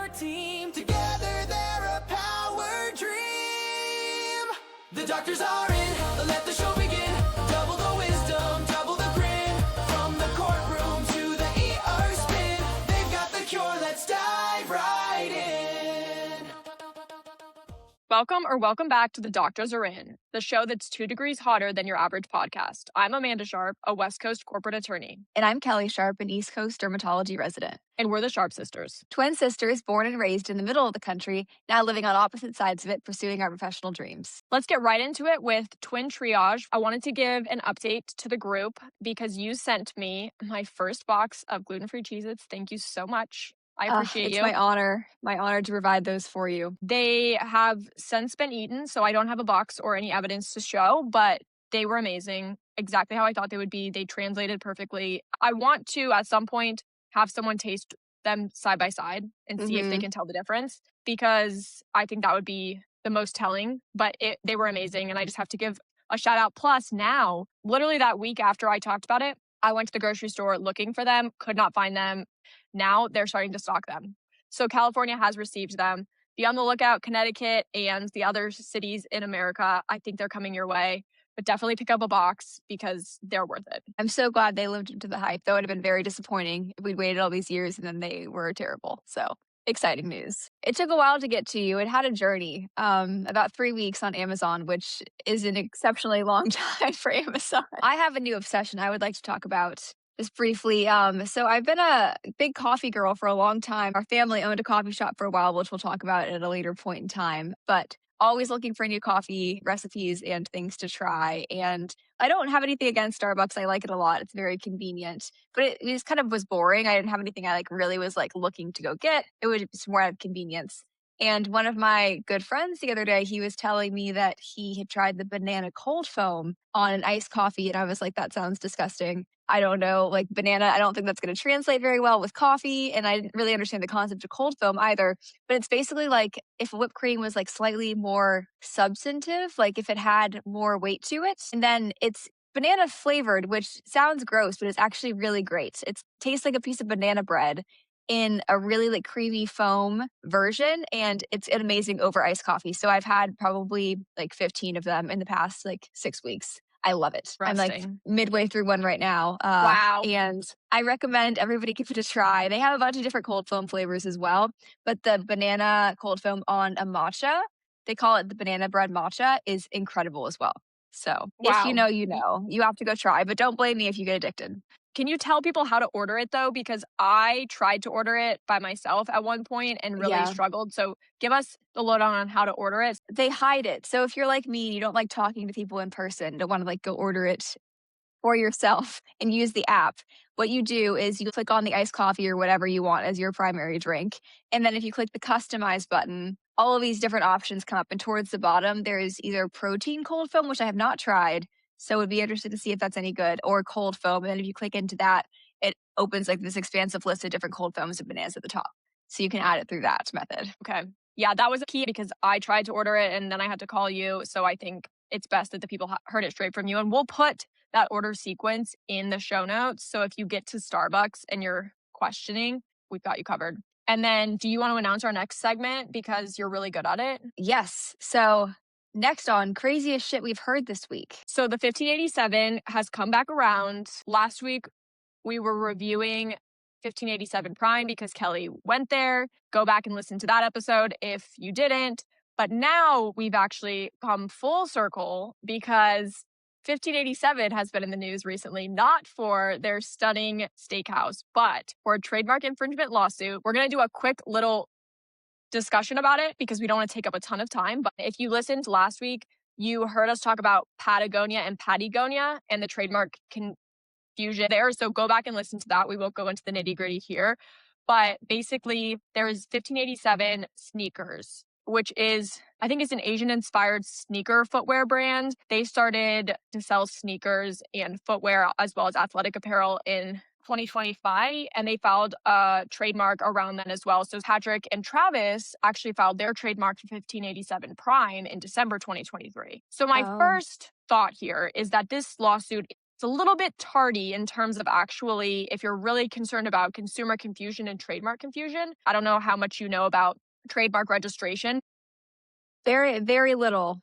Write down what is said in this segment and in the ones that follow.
team. Together they're a power dream. The doctors are in, let the show begin. Double the wisdom, double the grin. From the courtroom to the ER spin, they've got the cure, let's dive right in. Welcome back to The Doctors Are In, the show that's 2 degrees hotter than your average podcast. I'm Amanda Sharp, a West Coast corporate attorney. And I'm Kelly Sharp, an East Coast dermatology resident. And we're the Sharp sisters. Twin sisters born and raised in the middle of the country, now living on opposite sides of it, pursuing our professional dreams. Let's get right into it with Twin Triage. I wanted to give an update to the group because you sent me my first box of gluten-free Cheez-Its. Thank you so much. I appreciate you. It's my honor to provide those for you. They have since been eaten, so I don't have a box or any evidence to show, but they were amazing. Exactly how I thought they would be. They translated perfectly. I want to, at some point, have someone taste them side by side and see if they can tell the difference, because I think that would be the most telling. But they were amazing, and I just have to give a shout out. Plus, now, literally that week after I talked about it, I went to the grocery store looking for them, could not find them. Now they're starting to stock them. So California has received them. Be on the lookout, Connecticut and the other cities in America. I think they're coming your way. But definitely pick up a box because they're worth it. I'm so glad they lived up to the hype, though it would have been very disappointing if we'd waited all these years and then they were terrible. So exciting news. It took a while to get to you. It had a journey, about 3 weeks on Amazon, which is an exceptionally long time for Amazon. I have a new obsession I would like to talk about just briefly. So I've been a big coffee girl for a long time. Our family owned a coffee shop for a while, which we'll talk about at a later point in time. But always looking for new coffee recipes and things to try. And I don't have anything against Starbucks. I like it a lot. It's very convenient. But it just kind of was boring. I didn't have anything I really was looking to go get. It was just more out of convenience. And one of my good friends the other day, he was telling me that he had tried the banana cold foam on an iced coffee. And I was like, that sounds disgusting. I don't know, banana, I don't think that's going to translate very well with coffee. And I didn't really understand the concept of cold foam either. But it's basically if whipped cream was slightly more substantive, if it had more weight to it. And then it's banana flavored, which sounds gross, but it's actually really great. It tastes like a piece of banana bread in a really creamy foam version, and it's an amazing over iced coffee. So I've had probably 15 of them in the past 6 weeks. I love it. Resting. I'm midway through one right now. Wow. And I recommend everybody give it a try. They have a bunch of different cold foam flavors as well, but the banana cold foam on a matcha, they call it the banana bread matcha, is incredible as well. So if you know, you have to go try, but don't blame me if you get addicted. Can you tell people how to order it, though? Because I tried to order it by myself at one point and really struggled. So give us the lowdown on how to order it. They hide it. So if you're like me and you don't like talking to people in person, don't want to go order it for yourself and use the app, what you do is you click on the iced coffee or whatever you want as your primary drink. And then if you click the customize button, all of these different options come up. And towards the bottom, there is either protein cold foam, which I have not tried, so would be interested to see if that's any good, or cold foam. And then if you click into that, it opens this expansive list of different cold foams and bananas at the top. So you can add it through that method. Okay. Yeah, that was a key because I tried to order it and then I had to call you. So I think it's best that the people heard it straight from you. And we'll put that order sequence in the show notes. So if you get to Starbucks and you're questioning, we've got you covered. And then do you want to announce our next segment because you're really good at it? Yes. So next on craziest shit we've heard this week. So the 1587 has come back around. Last week, we were reviewing 1587 Prime because Kelly went there. Go back and listen to that episode if you didn't. But now we've actually come full circle because 1587 has been in the news recently, not for their stunning steakhouse, but for a trademark infringement lawsuit. We're going to do a quick little discussion about it because we don't want to take up a ton of time. But if you listened last week, you heard us talk about Patagonia and Patagonia and the trademark confusion there. So go back and listen to that. We won't go into the nitty gritty here. But basically, there's 1587 Sneakers, which is, I think it's an Asian-inspired sneaker footwear brand. They started to sell sneakers and footwear as well as athletic apparel in 2025, and they filed a trademark around then as well. So Patrick and Travis actually filed their trademark for 1587 Prime in December 2023. So my first thought here is that this lawsuit It's a little bit tardy in terms of actually, if you're really concerned about consumer confusion and trademark confusion. I don't know how much you know about trademark registration. Very, very little.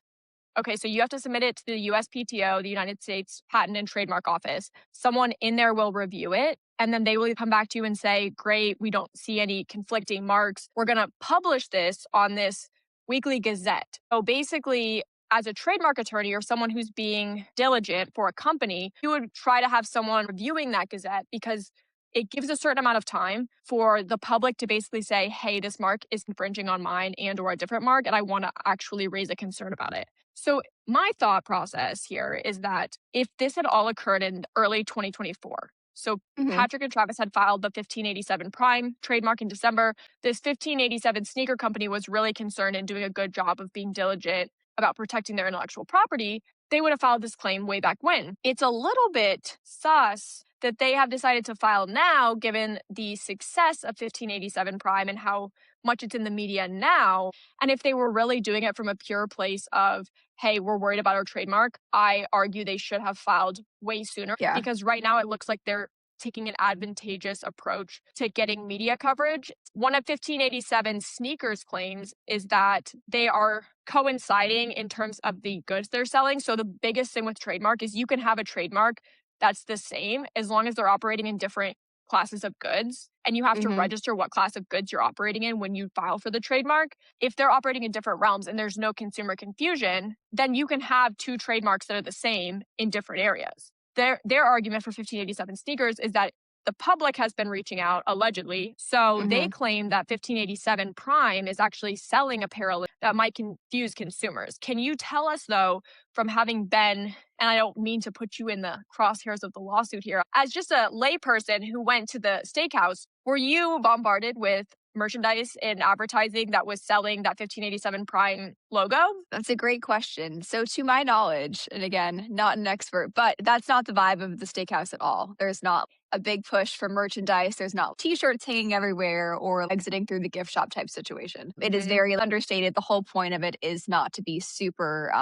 Okay, so you have to submit it to the USPTO, the United States Patent and Trademark Office. Someone in there will review it, and then they will come back to you and say, great, we don't see any conflicting marks. We're going to publish this on this weekly gazette. So basically, as a trademark attorney or someone who's being diligent for a company, you would try to have someone reviewing that gazette because it gives a certain amount of time for the public to basically say, hey, this mark is infringing on mine and or a different mark, and I want to actually raise a concern about it. So my thought process here is that if this had all occurred in early 2024, so Patrick and Travis had filed the 1587 Prime trademark in December, this 1587 sneaker company was really concerned and doing a good job of being diligent about protecting their intellectual property, they would have filed this claim way back when. It's a little bit sus that they have decided to file now, given the success of 1587 Prime and how much it's in the media now. And if they were really doing it from a pure place of, hey, we're worried about our trademark, I argue they should have filed way sooner. Yeah. Because right now it looks like they're taking an advantageous approach to getting media coverage. One of 1587 sneakers claims is that they are coinciding in terms of the goods they're selling. So the biggest thing with trademark is you can have a trademark that's the same as long as they're operating in different classes of goods, and you have to register what class of goods you're operating in when you file for the trademark. If they're operating in different realms and there's no consumer confusion, then you can have two trademarks that are the same in different areas. Their argument for 1587 sneakers is that the public has been reaching out, allegedly. So they claim that 1587 Prime is actually selling apparel that might confuse consumers. Can you tell us, though, from having been, and I don't mean to put you in the crosshairs of the lawsuit here, as just a layperson who went to the steakhouse, were you bombarded with merchandise and advertising that was selling that 1587 Prime logo? That's a great question. So to my knowledge, and again, not an expert, but that's not the vibe of the steakhouse at all. There's not a big push for merchandise. There's not t-shirts hanging everywhere or exiting through the gift shop type situation. It is very understated. The whole point of it is not to be super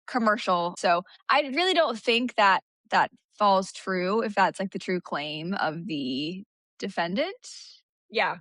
commercial. So I really don't think that that falls true if that's like the true claim of the defendant. Yeah.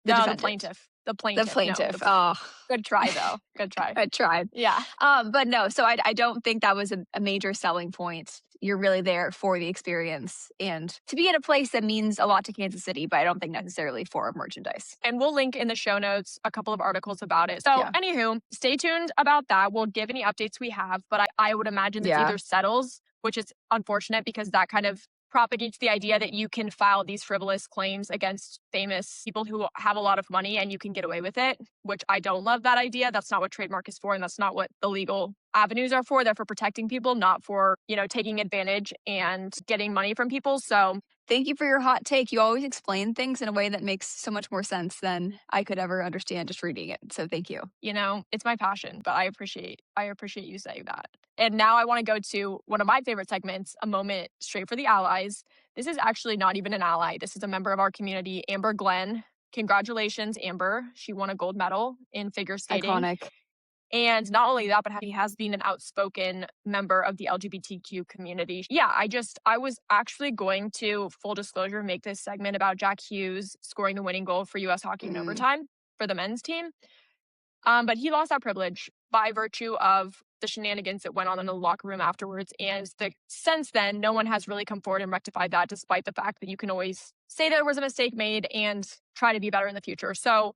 The no, defendant. the plaintiff. The plaintiff. The plaintiff. Good try, though. Good try. I tried. Yeah. But no, so I don't think that was a major selling point. You're really there for the experience and to be in a place that means a lot to Kansas City, but I don't think necessarily for merchandise. And we'll link in the show notes a couple of articles about it. So anywho, stay tuned about that. We'll give any updates we have, but I would imagine this either settles, which is unfortunate because that kind of propagates the idea that you can file these frivolous claims against famous people who have a lot of money and you can get away with it, which I don't love that idea. That's not what trademark is for, and that's not what the legal avenues are for. They're for protecting people, not for, taking advantage and getting money from people. So thank you for your hot take. You always explain things in a way that makes so much more sense than I could ever understand just reading it. So thank you. It's my passion, but I appreciate you saying that. And now I want to go to one of my favorite segments, a moment straight for the allies. This is actually not even an ally. This is a member of our community, Amber Glenn. Congratulations, Amber. She won a gold medal in figure skating. Iconic. And not only that, but he has been an outspoken member of the LGBTQ community. Yeah, I was actually going to, full disclosure, make this segment about Jack Hughes scoring the winning goal for U.S. hockey in overtime for the men's team. But he lost that privilege by virtue of the shenanigans that went on in the locker room afterwards. And since then, no one has really come forward and rectified that, despite the fact that you can always say there was a mistake made and try to be better in the future. So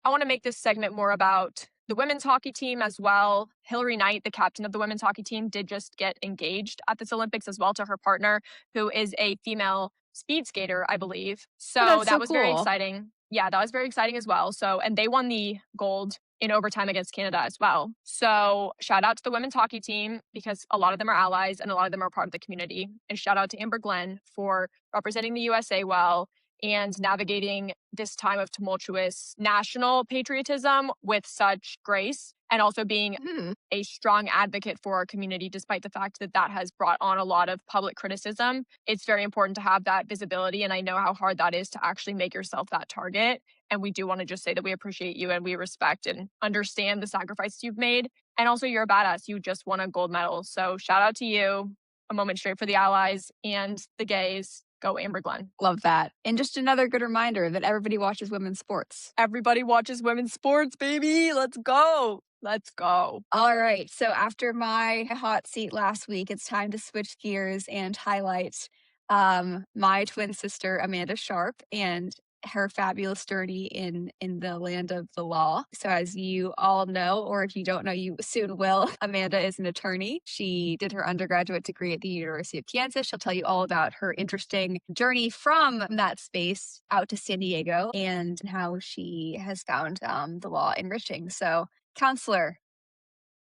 I want to make this segment more about the women's hockey team as well. Hillary Knight, the captain of the women's hockey team, did just get engaged at this Olympics as well to her partner, who is a female speed skater, I believe. So that was very exciting. Yeah, that was very exciting as well. So, and they won the gold in overtime against Canada as well. So shout out to the women's hockey team because a lot of them are allies and a lot of them are part of the community. And shout out to Amber Glenn for representing the USA well and navigating this time of tumultuous national patriotism with such grace, and also being a strong advocate for our community, despite the fact that that has brought on a lot of public criticism. It's very important to have that visibility, and I know how hard that is to actually make yourself that target. And we do want to just say that we appreciate you and we respect and understand the sacrifices you've made. And also, you're a badass. You just won a gold medal. So shout out to you. a moment straight for the allies and the gays. Go Amber Glenn. Love that. And just another good reminder that everybody watches women's sports. Everybody watches women's sports, baby. Let's go. Let's go. All right. So after my hot seat last week, it's time to switch gears and highlight my twin sister, Amanda Sharp, and her fabulous journey in the land of the law. So as you all know, or if you don't know, you soon will, Amanda is an attorney. She did her undergraduate degree at the University of Kansas. She'll tell you all about her interesting journey from that space out to San Diego and how she has found the law enriching. So, counselor,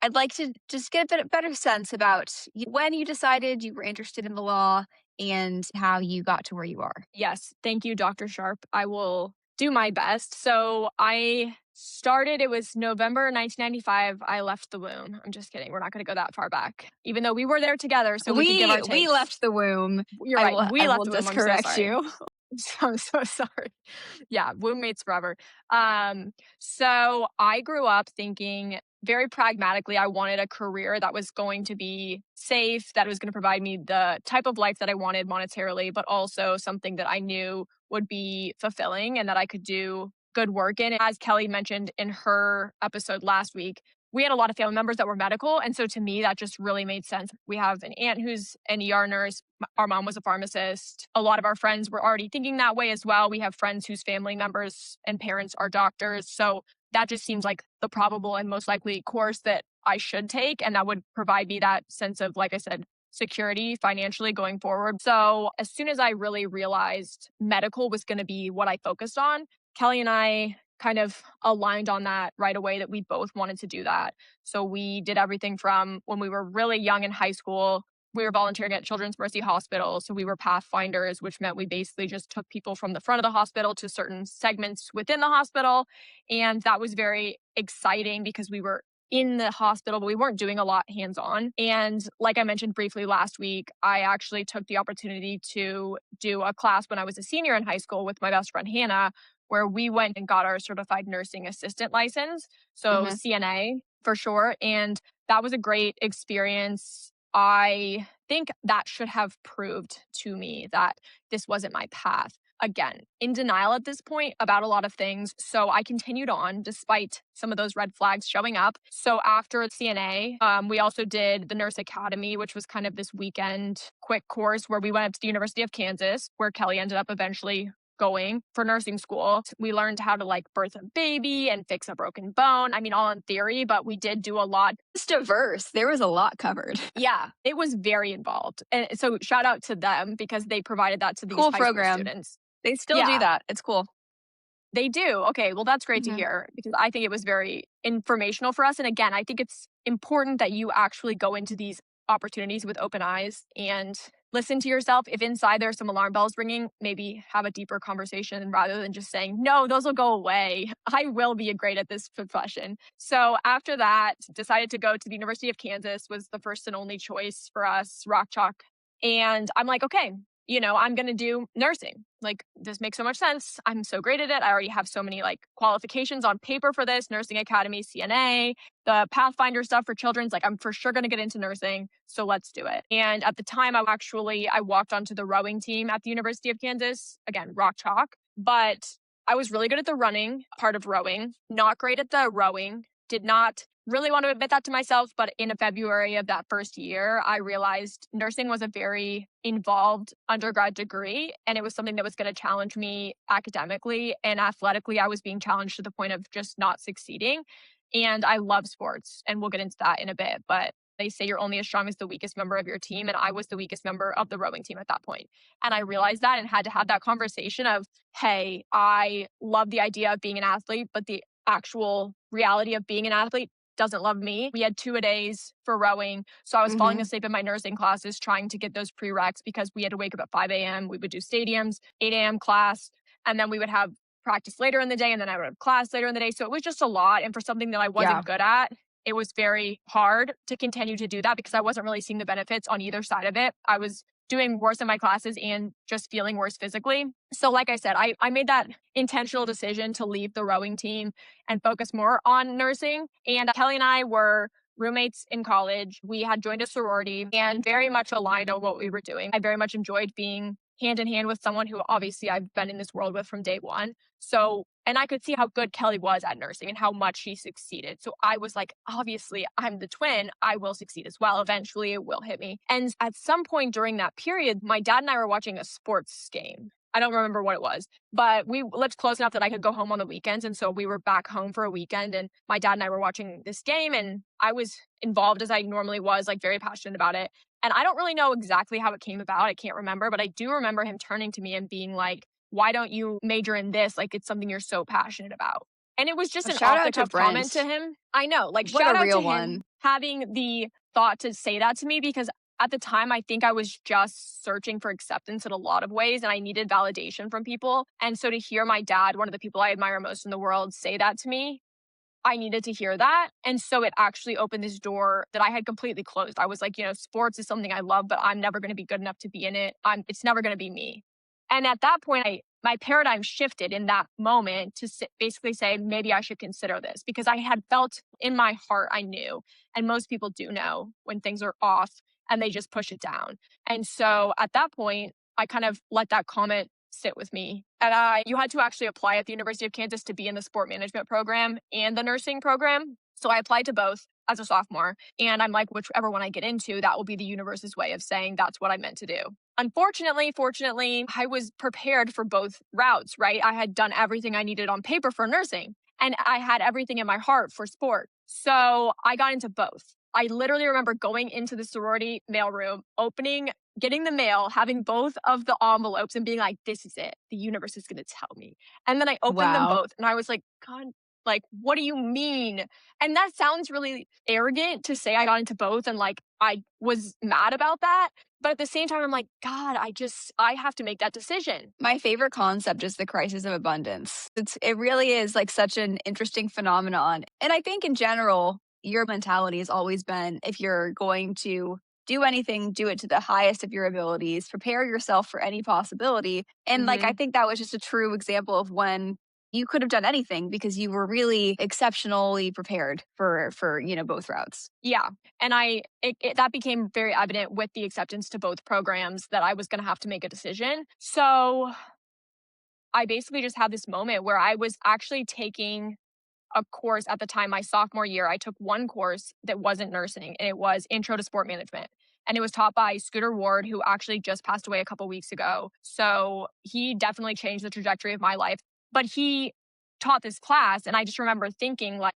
I'd like to just get a better sense about when you decided you were interested in the law and how you got to where you are. Yes. Thank you, Dr. Sharp. I will do my best. So it was November 1995. I left the womb. I'm just kidding. We're not going to go that far back, even though we were there together. So we could give our takes. We left the womb. You're right. We left the womb. Just correct you. I'm so sorry. Yeah, womb mates forever. So I grew up thinking very pragmatically, I wanted a career that was going to be safe, that was going to provide me the type of life that I wanted monetarily, but also something that I knew would be fulfilling and that I could do good work in. As Kelly mentioned in her episode last week, we had a lot of family members that were medical. And so to me, that just really made sense. We have an aunt who's an ER nurse. Our mom was a pharmacist. A lot of our friends were already thinking that way as well. We have friends whose family members and parents are doctors. So that just seems like the probable and most likely course that I should take. And that would provide me that sense of, like I said, security financially going forward. So as soon as I really realized medical was going to be what I focused on, Kelly and I kind of aligned on that right away, that we both wanted to do that. So we did everything from when we were really young in high school. We were volunteering at Children's Mercy Hospital. So we were pathfinders, which meant we basically just took people from the front of the hospital to certain segments within the hospital. And that was very exciting because we were in the hospital, but we weren't doing a lot hands-on. And like I mentioned briefly last week, I actually took the opportunity to do a class when I was a senior in high school with my best friend, Hannah, where we went and got our certified nursing assistant license. So CNA for short. And that was a great experience. I think that should have proved to me that this wasn't my path. Again, in denial at this point about a lot of things. So I continued on despite some of those red flags showing up. So after CNA, we also did the Nurse Academy, which was kind of this weekend quick course where we went up to the University of Kansas, where Kelly ended up eventually going for nursing school. We learned how to birth a baby and fix a broken bone. I mean, all in theory, but we did do a lot. It's diverse. There was a lot covered. Yeah, it was very involved. And so shout out to them because they provided that to these cool high program. school students. They still do that. It's cool. They do. Okay, well, that's great to hear because I think it was very informational for us. And again, I think it's important that you actually go into these opportunities with open eyes and listen to yourself. If inside there's some alarm bells ringing, maybe have a deeper conversation rather than just saying, no, those will go away. I will be great at this profession. So after that, decided to go to the University of Kansas, was the first and only choice for us, Rock Chalk. And I'm like, okay, I'm going to do nursing. This makes so much sense. I'm so great at it. I already have so many qualifications on paper for this, Nursing Academy, CNA, the Pathfinder stuff for children's. I'm for sure going to get into nursing. So let's do it. And at the time, I walked onto the rowing team at the University of Kansas. Again, Rock Chalk. But I was really good at the running part of rowing, not great at the rowing, did not really want to admit that to myself, but in February of that first year, I realized nursing was a very involved undergrad degree, and it was something that was going to challenge me academically and athletically. I was being challenged to the point of just not succeeding, and I love sports, and we'll get into that in a bit, but they say you're only as strong as the weakest member of your team, and I was the weakest member of the rowing team at that point. And I realized that and had to have that conversation of, hey, I love the idea of being an athlete, but the actual reality of being an athlete doesn't love me. We had 2-a-days for rowing. So I was falling asleep in my nursing classes trying to get those prereqs because we had to wake up at 5 a.m. We would do stadiums, 8 a.m. class, and then we would have practice later in the day, and then I would have class later in the day. So it was just a lot. And for something that I wasn't good at, it was very hard to continue to do that because I wasn't really seeing the benefits on either side of it. I was doing worse in my classes and just feeling worse physically. So like I said, I made that intentional decision to leave the rowing team and focus more on nursing. And Kelly and I were roommates in college. We had joined a sorority and very much aligned on what we were doing. I very much enjoyed being hand in hand with someone who obviously I've been in this world with from day one. So, and I could see how good Kelly was at nursing and how much she succeeded. So I was like, obviously, I'm the twin. I will succeed as well. Eventually, it will hit me. And at some point during that period, my dad and I were watching a sports game. I don't remember what it was, but we lived close enough that I could go home on the weekends. And so we were back home for a weekend and my dad and I were watching this game and I was involved as I normally was, like very passionate about it. And I don't really know exactly how it came about. I can't remember, but I do remember him turning to me and being like, why don't you major in this? Like it's something you're so passionate about. And it was just A an shout off the out to cuff comment to Brent. him. I know, like What shout a out real to him one. having the thought to say that to me because at the time, I think I was just searching for acceptance in a lot of ways and I needed validation from people. And so to hear my dad, one of the people I admire most in the world, say that to me, I needed to hear that. And so it actually opened this door that I had completely closed. I was like, sports is something I love, but I'm never going to be good enough to be in it. It's never going to be me. And at that point, my paradigm shifted in that moment to basically say, maybe I should consider this because I had felt in my heart, I knew, and most people do know when things are off and they just push it down. And so at that point, I kind of let that comment sit with me. And you had to actually apply at the University of Kansas to be in the sport management program and the nursing program. So I applied to both as a sophomore. And I'm like, whichever one I get into, that will be the universe's way of saying that's what I meant to do. Unfortunately, fortunately, I was prepared for both routes, right? I had done everything I needed on paper for nursing and I had everything in my heart for sport. So I got into both. I literally remember going into the sorority mailroom, getting the mail, having both of the envelopes and being like, this is it. The universe is going to tell me. And then I opened them Wow. both and I was like, God, like, what do you mean? And that sounds really arrogant to say I got into both and like, I was mad about that. But at the same time, I'm like, God, I have to make that decision. My favorite concept is the crisis of abundance. It really is like such an interesting phenomenon. And I think in general, your mentality has always been if you're going to do anything, do it to the highest of your abilities, prepare yourself for any possibility. And like, I think that was just a true example of when you could have done anything because you were really exceptionally prepared for both routes. Yeah. And that became very evident with the acceptance to both programs that I was going to have to make a decision. So I basically just had this moment where I was actually taking a course at the time, my sophomore year. I took one course that wasn't nursing and it was Intro to Sport Management. And it was taught by Scooter Ward, who actually just passed away a couple weeks ago. So he definitely changed the trajectory of my life. But he taught this class and I just remember thinking like,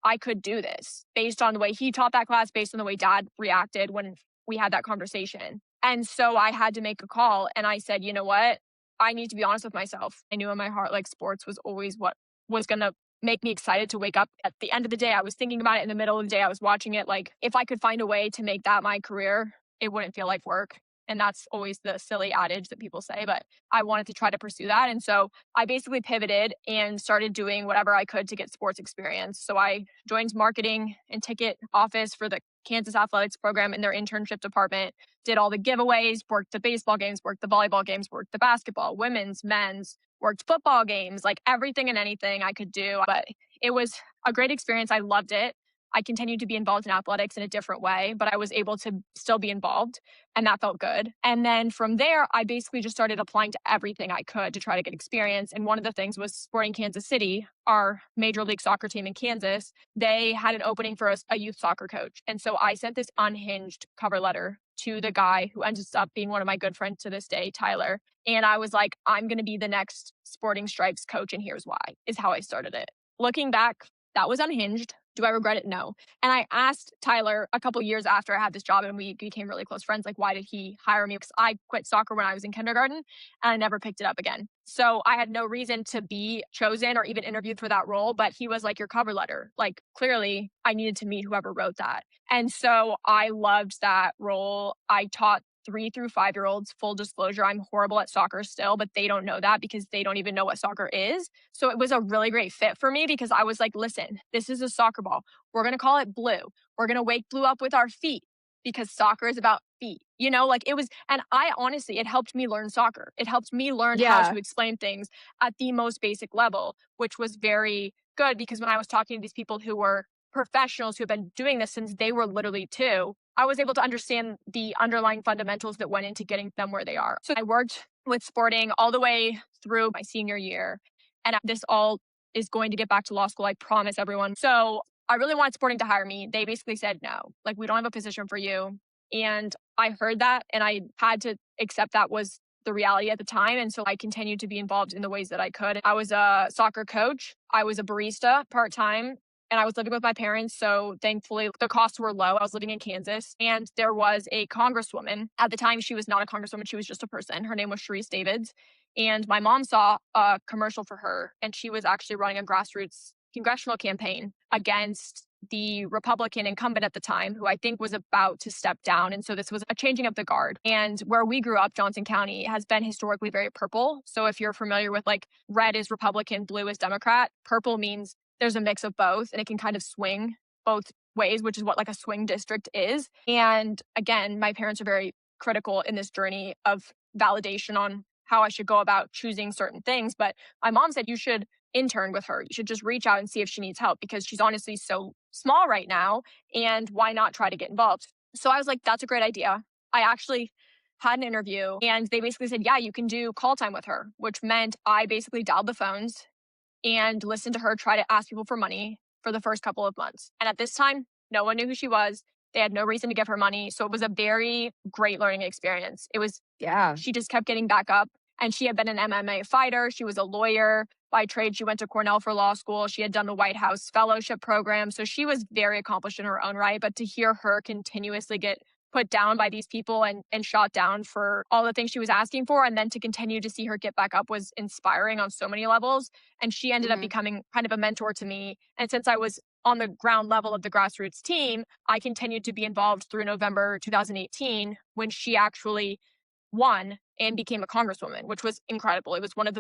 I could do this based on the way he taught that class, based on the way dad reacted when we had that conversation. And so I had to make a call and I said, you know what? I need to be honest with myself. I knew in my heart, like sports was always what was going to make me excited to wake up. At the end of the day, I was thinking about it. In the middle of the day, I was watching it. Like if I could find a way to make that my career, it wouldn't feel like work. And that's always the silly adage that people say, but I wanted to try to pursue that. And so I basically pivoted and started doing whatever I could to get sports experience. So I joined marketing and ticket office for the Kansas athletics program in their internship department, did all the giveaways, worked the baseball games, worked the volleyball games, worked the basketball, women's, men's, worked football games, like everything and anything I could do. But it was a great experience. I loved it. I continued to be involved in athletics in a different way, but I was able to still be involved and that felt good. And then from there, I basically just started applying to everything I could to try to get experience. And one of the things was Sporting Kansas City, our major league soccer team in Kansas. They had an opening for a youth soccer coach. And so I sent this unhinged cover letter to the guy who ends up being one of my good friends to this day, Tyler. And I was like, I'm going to be the next Sporting Stripes coach. And here's why, is how I started it. Looking back, that was unhinged. Do I regret it? No. And I asked Tyler a couple years after I had this job and we became really close friends, like, why did he hire me? Because I quit soccer when I was in kindergarten and I never picked it up again. So I had no reason to be chosen or even interviewed for that role. But he was like, your cover letter. Like, clearly I needed to meet whoever wrote that. And so I loved that role. I taught 3 through 5-year-olds. Full disclosure, I'm horrible at soccer still, but they don't know that because they don't even know what soccer is. So it was a really great fit for me because I was like, listen, this is a soccer ball. We're going to call it blue. We're going to wake blue up with our feet because soccer is about feet, like it was. And I honestly, it helped me learn soccer. It helped me learn how to explain things at the most basic level, which was very good because when I was talking to these people who were professionals who have been doing this since they were literally 2, I was able to understand the underlying fundamentals that went into getting them where they are. So I worked with sporting all the way through my senior year. And this all is going to get back to law school. I promise everyone. So I really wanted sporting to hire me. They basically said, no, like, we don't have a position for you. And I heard that and I had to accept that was the reality at the time. And so I continued to be involved in the ways that I could. I was a soccer coach. I was a barista part-time. And I was living with my parents. So thankfully, the costs were low. I was living in Kansas. And there was a congresswoman. At the time, she was not a congresswoman. She was just a person. Her name was Sharice Davids. And my mom saw a commercial for her. And she was actually running a grassroots congressional campaign against the Republican incumbent at the time, who I think was about to step down. And so this was a changing of the guard. And where we grew up, Johnson County, has been historically very purple. So if you're familiar with, like, red is Republican, blue is Democrat, purple means there's a mix of both and it can kind of swing both ways, which is what, like, a swing district is. And again, my parents are very critical in this journey of validation on how I should go about choosing certain things. But my mom said, you should intern with her. You should just reach out and see if she needs help, because she's honestly so small right now. And why not try to get involved? So I was like, that's a great idea. I actually had an interview and they basically said, yeah, you can do call time with her, which meant I basically dialed the phones and listened to her try to ask people for money for the first couple of months. And at this time, no one knew who she was. They had no reason to give her money. So it was a very great learning experience. It was, she just kept getting back up. And she had been an MMA fighter. She was a lawyer by trade. She went to Cornell for law school. She had done the White House fellowship program. So she was very accomplished in her own right. But to hear her continuously get put down by these people and shot down for all the things she was asking for, and then to continue to see her get back up, was inspiring on so many levels. And she ended up becoming kind of a mentor to me. And since I was on the ground level of the grassroots team, I continued to be involved through November 2018, when she actually won and became a congresswoman, which was incredible. It was one of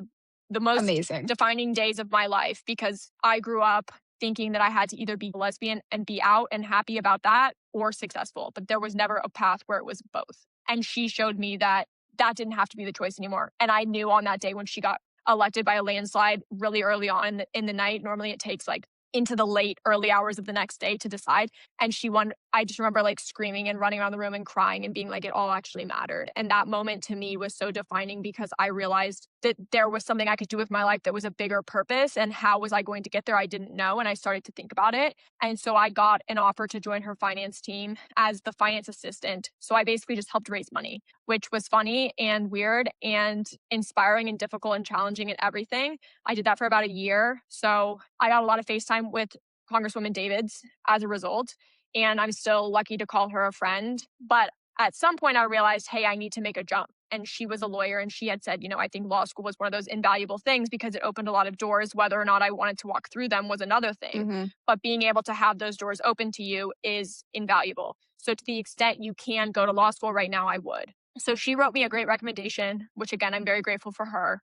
the most amazing defining days of my life, because I grew up thinking that I had to either be lesbian and be out and happy about that, or successful, but there was never a path where it was both. And she showed me that that didn't have to be the choice anymore. And I knew on that day, when she got elected by a landslide really early on in the night, normally it takes like into the late early hours of the next day to decide, and she won. I just remember like screaming and running around the room and crying and being like, it all actually mattered. And that moment to me was so defining, because I realized that there was something I could do with my life that was a bigger purpose, and how was I going to get there? I didn't know. And I started to think about it. And so I got an offer to join her finance team as the finance assistant. So I basically just helped raise money, which was funny and weird and inspiring and difficult and challenging and everything. I did that for about a year. So I got a lot of FaceTime with Congresswoman Davids as a result. And I'm still lucky to call her a friend. But at some point I realized, hey, I need to make a jump. And she was a lawyer, and she had said, I think law school was one of those invaluable things, because it opened a lot of doors. Whether or not I wanted to walk through them was another thing. But being able to have those doors open to you is invaluable. So to the extent you can go to law school right now, I would. So she wrote me a great recommendation, which again, I'm very grateful for her.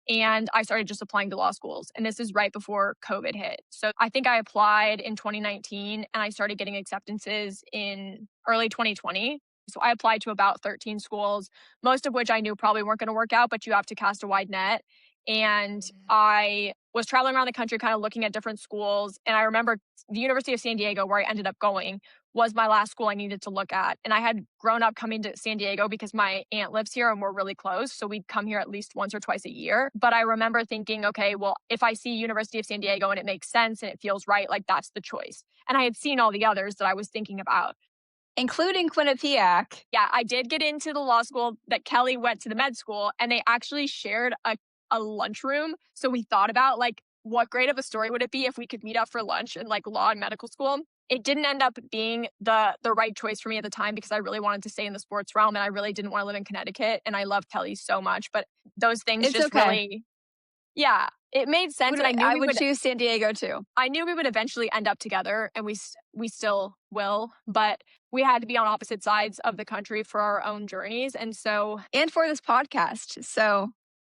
And I started just applying to law schools. And this is right before COVID hit. So I think I applied in 2019 and I started getting acceptances in early 2020. So I applied to about 13 schools, most of which I knew probably weren't going to work out, but you have to cast a wide net. And I was traveling around the country kind of looking at different schools. And I remember the University of San Diego, where I ended up going, was my last school I needed to look at. And I had grown up coming to San Diego because my aunt lives here and we're really close. So we'd come here at least once or twice a year. But I remember thinking, okay, well, if I see University of San Diego and it makes sense and it feels right, like that's the choice. And I had seen all the others that I was thinking about, including Quinnipiac. Yeah, I did get into the law school that Kelly went to, the med school, and they actually shared a lunchroom. So we thought about like, what great of a story would it be if we could meet up for lunch in like law and medical school? It didn't end up being the right choice for me at the time, because I really wanted to stay in the sports realm and I really didn't want to live in Connecticut. And I love Kelly so much, but those things really, yeah, it made sense. And I would choose San Diego too. I knew we would eventually end up together, and we still will, but we had to be on opposite sides of the country for our own journeys. And so, and for this podcast.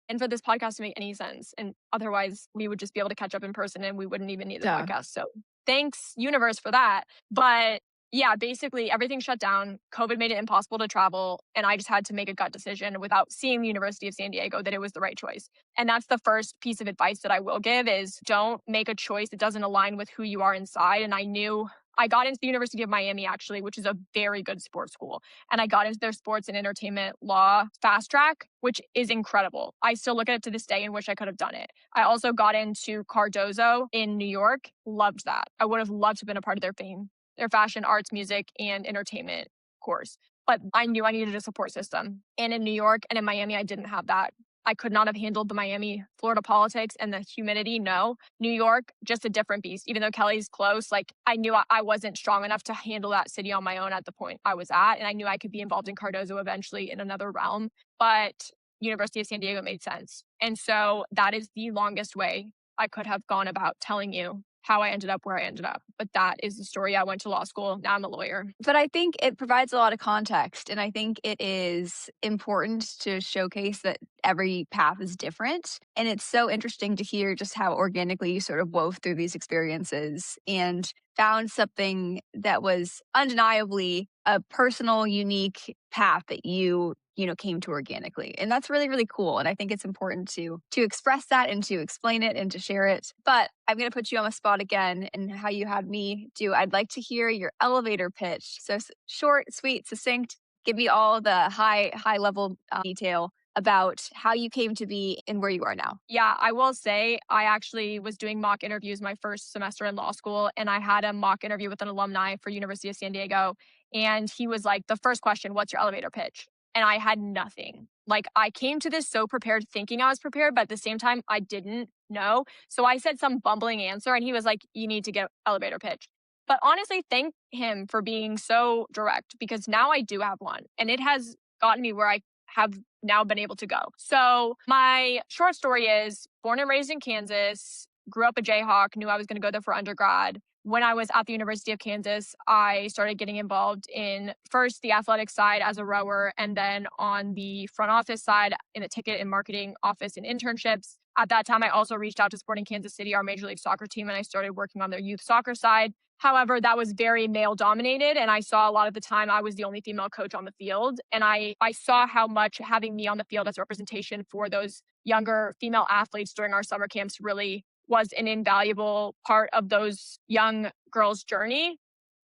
And for this podcast to make any sense. And otherwise we would just be able to catch up in person and we wouldn't even need the podcast. So thanks, universe, for that. But Yeah, basically everything shut down. COVID made it impossible to travel. And I just had to make a gut decision without seeing the University of San Diego that it was the right choice. And that's the first piece of advice that I will give is don't make a choice that doesn't align with who you are inside. And I knew I got into the University of Miami, actually, which is a very good sports school. And I got into their sports and entertainment law fast track, which is incredible. I still look at it to this day and wish I could have done it. I also got into Cardozo in New York. Loved that. I would have loved to have been a part of their fashion, arts, music, and entertainment course. But I knew I needed a support system. And in New York and in Miami, I didn't have that. I could not have handled the Miami, Florida politics and the humidity. No. New York, just a different beast. Even though Kelly's close, like I knew I wasn't strong enough to handle that city on my own at the point I was at. And I knew I could be involved in Cardozo eventually in another realm. But University of San Diego made sense. And so that is the longest way I could have gone about telling you how I ended up where I ended up. But that is the story. I went to law school. Now I'm a lawyer. But I think it provides a lot of context. And I think it is important to showcase that every path is different. And it's so interesting to hear just how organically you sort of wove through these experiences and found something that was undeniably a personal, unique path that you came to organically. And that's really, really cool. And I think it's important to express that and to explain it and to share it. But I'm going to put you on the spot again and how you had me do. I'd like to hear your elevator pitch. So short, sweet, succinct. Give me all the high level detail about how you came to be and where you are now. Yeah, I will say I actually was doing mock interviews my first semester in law school, and I had a mock interview with an alumni for University of San Diego. And he was like, the first question, what's your elevator pitch? And I had nothing. Like I came to this so prepared, thinking I was prepared, but at the same time, I didn't know. So I said some bumbling answer, and he was like, you need to get elevator pitch. But honestly, thank him for being so direct because now I do have one, and it has gotten me where I have now been able to go. So my short story is born and raised in Kansas, grew up a Jayhawk, knew I was going to go there for undergrad. When I was at the University of Kansas, I started getting involved in first the athletic side as a rower, and then on the front office side in the ticket and marketing office and internships. At that time, I also reached out to Sporting Kansas City, our Major League Soccer team, and I started working on their youth soccer side. However, that was very male dominated. And I saw a lot of the time I was the only female coach on the field. And I saw how much having me on the field as representation for those younger female athletes during our summer camps really was an invaluable part of those young girls' journey.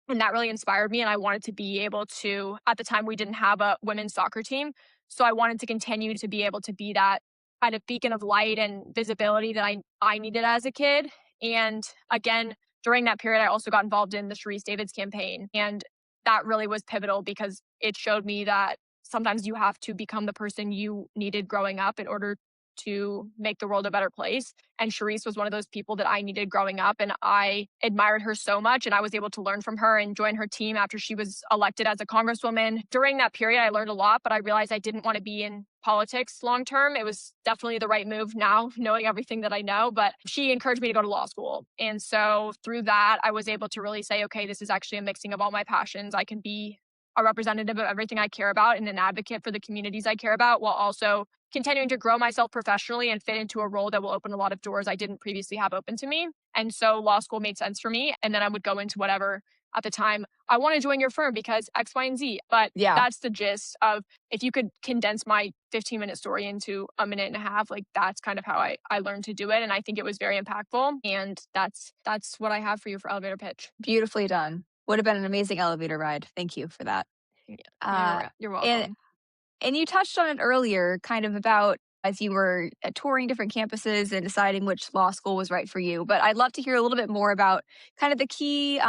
And that really inspired me. And I wanted to be able to, at the time, we didn't have a women's soccer team. So I wanted to continue to be able to be that kind of beacon of light and visibility that I needed as a kid. And again, during that period, I also got involved in the Sharice Davids campaign. And that really was pivotal because it showed me that sometimes you have to become the person you needed growing up in order to make the world a better place. And Sharice was one of those people that I needed growing up. And I admired her so much. And I was able to learn from her and join her team after she was elected as a congresswoman. During that period, I learned a lot, but I realized I didn't want to be in politics long term. It was definitely the right move now, knowing everything that I know. But she encouraged me to go to law school. And so through that, I was able to really say, okay, this is actually a mixing of all my passions. I can be a representative of everything I care about and an advocate for the communities I care about while also continuing to grow myself professionally and fit into a role that will open a lot of doors I didn't previously have open to me. And so law school made sense for me. And then I would go into whatever at the time, I want to join your firm because X, Y, and Z. But Yeah. That's the gist of if you could condense my 15-minute story into a minute and a half, like that's kind of how I learned to do it. And I think it was very impactful. And that's what I have for you for elevator pitch. Beautifully done. Would have been an amazing elevator ride. Thank you for that. You're welcome. And you touched on it earlier, kind of about as you were touring different campuses and deciding which law school was right for you. But I'd love to hear a little bit more about kind of the key